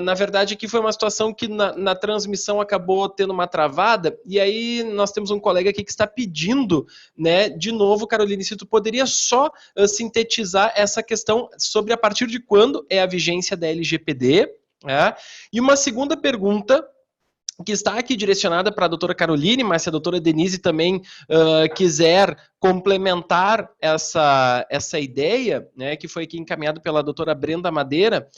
na verdade, aqui foi uma situação que na transmissão acabou tendo uma travada, e aí nós temos um colega aqui que está pedindo, né, de novo, Caroline, se tu poderia só sintetizar essa questão sobre a partir de quando é a vigência da LGPD, né? E uma segunda pergunta que está aqui direcionada para a doutora Caroline, mas se a doutora Denise também quiser complementar essa ideia, né, que foi aqui encaminhado pela doutora Brenda Madeira,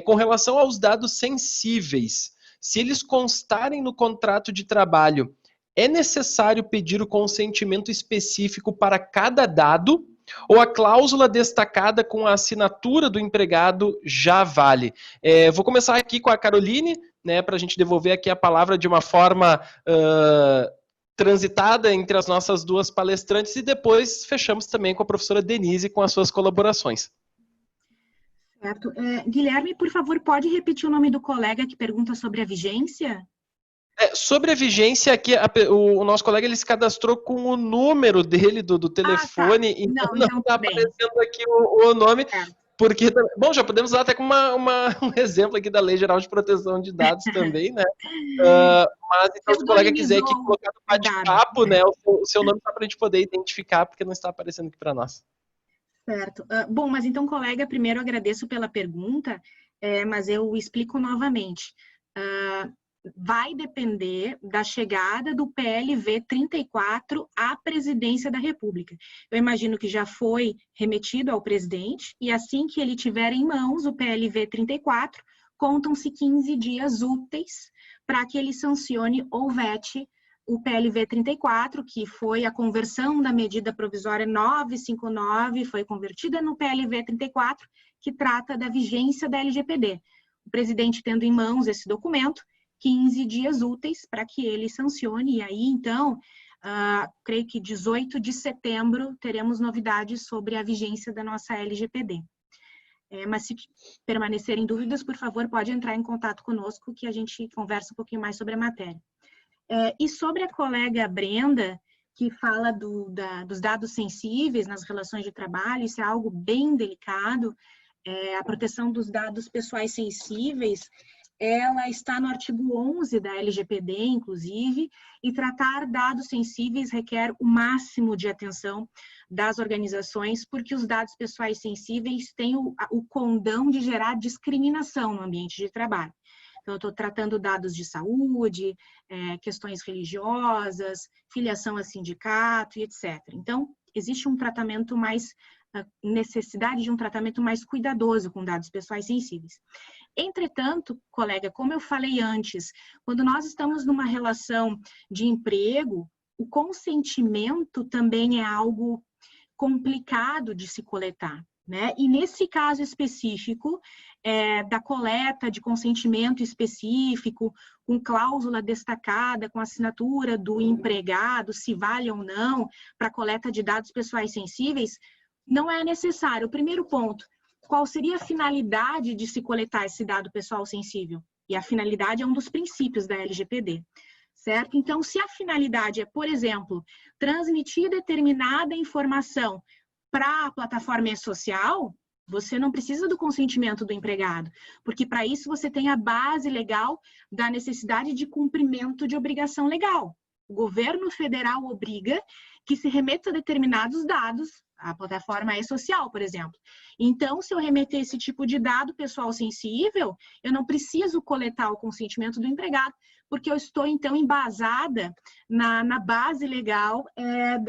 com relação aos dados sensíveis. Se eles constarem no contrato de trabalho, é necessário pedir o consentimento específico para cada dado, ou a cláusula destacada com a assinatura do empregado já vale? Vou começar aqui com a Caroline, né, para a gente devolver aqui a palavra de uma forma transitada entre as nossas duas palestrantes, e depois fechamos também com a professora Denise com as suas colaborações. Certo. Guilherme, por favor, pode repetir o nome do colega que pergunta sobre a vigência? Sobre a vigência, aqui o nosso colega ele se cadastrou com o número dele do telefone, tá. então não está aparecendo aqui o nome, porque, bom, já podemos usar até como um exemplo aqui da Lei Geral de Proteção de Dados também, né? Mas então, se o colega quiser aqui colocar no bate-papo, né, o seu nome só para a gente poder identificar, porque não está aparecendo aqui para nós. Certo. Bom, mas então, colega, primeiro agradeço pela pergunta, mas eu explico novamente. Vai depender da chegada do PLV 34 à presidência da República. Eu imagino que já foi remetido ao presidente, e assim que ele tiver em mãos o PLV 34, contam-se 15 dias úteis para que ele sancione ou vete o PLV 34, que foi a conversão da medida provisória 959, foi convertida no PLV 34, que trata da vigência da LGPD. O presidente tendo em mãos esse documento, 15 dias úteis para que ele sancione, e aí, então, creio que 18 de setembro teremos novidades sobre a vigência da nossa LGPD. Mas se permanecerem dúvidas, por favor, pode entrar em contato conosco que a gente conversa um pouquinho mais sobre a matéria. E sobre a colega Brenda, que fala dos dados sensíveis nas relações de trabalho, isso é algo bem delicado. A proteção dos dados pessoais sensíveis, ela está no artigo 11 da LGPD, inclusive, e tratar dados sensíveis requer o máximo de atenção das organizações, porque os dados pessoais sensíveis têm o condão de gerar discriminação no ambiente de trabalho. Então, eu estou tratando dados de saúde, questões religiosas, filiação a sindicato e etc. Então, existe um tratamento mais, necessidade de um tratamento mais cuidadoso com dados pessoais sensíveis. Entretanto, colega, como eu falei antes, quando nós estamos numa relação de emprego, o consentimento também é algo complicado de se coletar, né? E nesse caso específico, da coleta de consentimento específico, com cláusula destacada, com assinatura do empregado, se vale ou não, para coleta de dados pessoais sensíveis, não é necessário. O primeiro ponto, qual seria a finalidade de se coletar esse dado pessoal sensível? E a finalidade é um dos princípios da LGPD, certo? Então, se a finalidade é, por exemplo, transmitir determinada informação para a plataforma e-social, você não precisa do consentimento do empregado, porque para isso você tem a base legal da necessidade de cumprimento de obrigação legal. O governo federal obriga que se remeta determinados dados à plataforma e-social, por exemplo. Então, se eu remeter esse tipo de dado pessoal sensível, eu não preciso coletar o consentimento do empregado, porque eu estou, então, embasada na base legal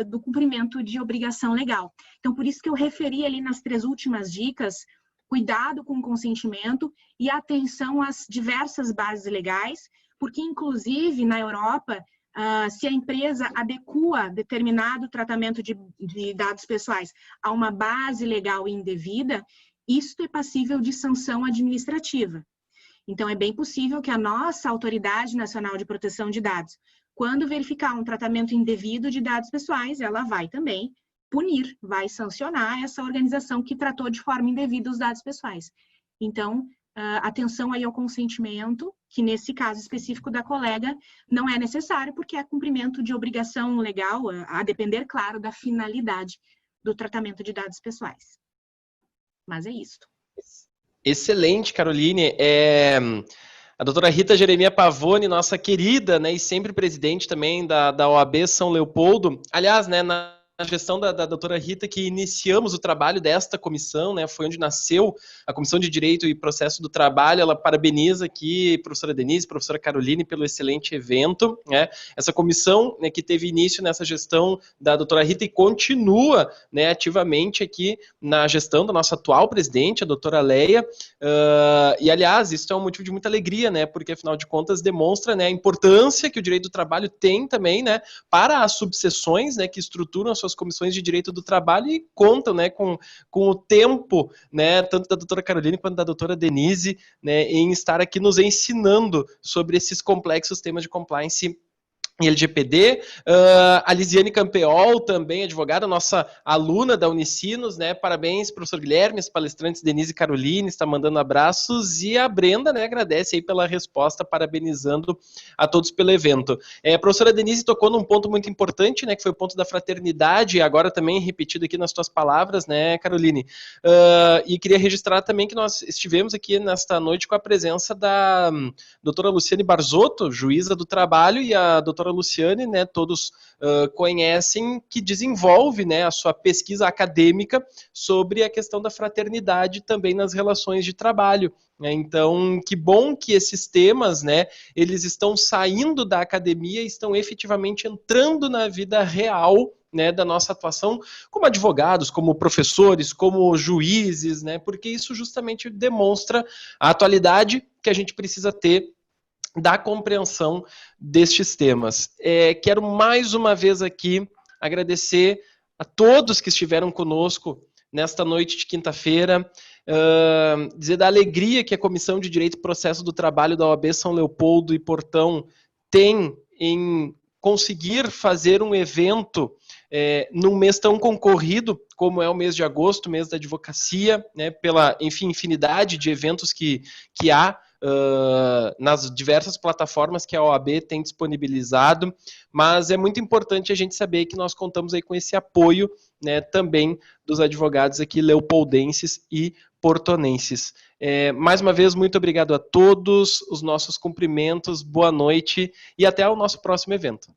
do cumprimento de obrigação legal. Então, por isso que eu referi ali nas 3 últimas dicas, cuidado com o consentimento e atenção às diversas bases legais, porque, inclusive, na Europa, se a empresa adequa determinado tratamento de dados pessoais a uma base legal indevida, isto é passível de sanção administrativa. Então, é bem possível que a nossa Autoridade Nacional de Proteção de Dados, quando verificar um tratamento indevido de dados pessoais, ela vai também punir, vai sancionar essa organização que tratou de forma indevida os dados pessoais. Então, atenção aí ao consentimento, que nesse caso específico da colega não é necessário, porque é cumprimento de obrigação legal, a depender, claro, da finalidade do tratamento de dados pessoais. Mas é isso. Excelente, Caroline. A doutora Rita Jeremia Pavone, nossa querida, né, e sempre presidente também da OAB São Leopoldo. Aliás, né, na gestão da doutora Rita que iniciamos o trabalho desta comissão, né, foi onde nasceu a Comissão de Direito e Processo do Trabalho. Ela parabeniza aqui a professora Denise, a professora Caroline pelo excelente evento, né, essa comissão, né, que teve início nessa gestão da doutora Rita e continua, né, ativamente aqui na gestão da nossa atual presidente, a doutora Leia, e aliás, isso é um motivo de muita alegria, né, porque afinal de contas demonstra, né, a importância que o direito do trabalho tem também, né, para as subseções, né, que estruturam as suas comissões de direito do trabalho e contam, né, com o tempo, né, tanto da doutora Caroline quanto da doutora Denise, né, em estar aqui nos ensinando sobre esses complexos temas de compliance e LGPD. A Lisiane Campeol, também advogada, nossa aluna da Unicinos, né? Parabéns, professor Guilherme, as palestrantes Denise e Caroline, está mandando abraços, e a Brenda, né, agradece aí pela resposta, parabenizando a todos pelo evento. A professora Denise tocou num ponto muito importante, né, que foi o ponto da fraternidade, agora também repetido aqui nas tuas palavras, né, Caroline? E queria registrar também que nós estivemos aqui nesta noite com a presença da doutora Luciane Barzotto, juíza do trabalho, e a doutora Luciane, né, todos conhecem, que desenvolve, né, a sua pesquisa acadêmica sobre a questão da fraternidade também nas relações de trabalho. Então, que bom que esses temas, né, eles estão saindo da academia e estão efetivamente entrando na vida real, né, da nossa atuação como advogados, como professores, como juízes, né, porque isso justamente demonstra a atualidade que a gente precisa ter da compreensão destes temas. Quero mais uma vez aqui agradecer a todos que estiveram conosco nesta noite de quinta-feira, dizer da alegria que a Comissão de Direito e Processo do Trabalho da OAB São Leopoldo e Portão tem em conseguir fazer um evento num mês tão concorrido como é o mês de agosto, mês da advocacia, né, pela, enfim, infinidade de eventos que há nas diversas plataformas que a OAB tem disponibilizado, mas é muito importante a gente saber que nós contamos aí com esse apoio, né, também dos advogados aqui leopoldenses e portonenses. Mais uma vez, muito obrigado a todos, os nossos cumprimentos, boa noite e até o nosso próximo evento.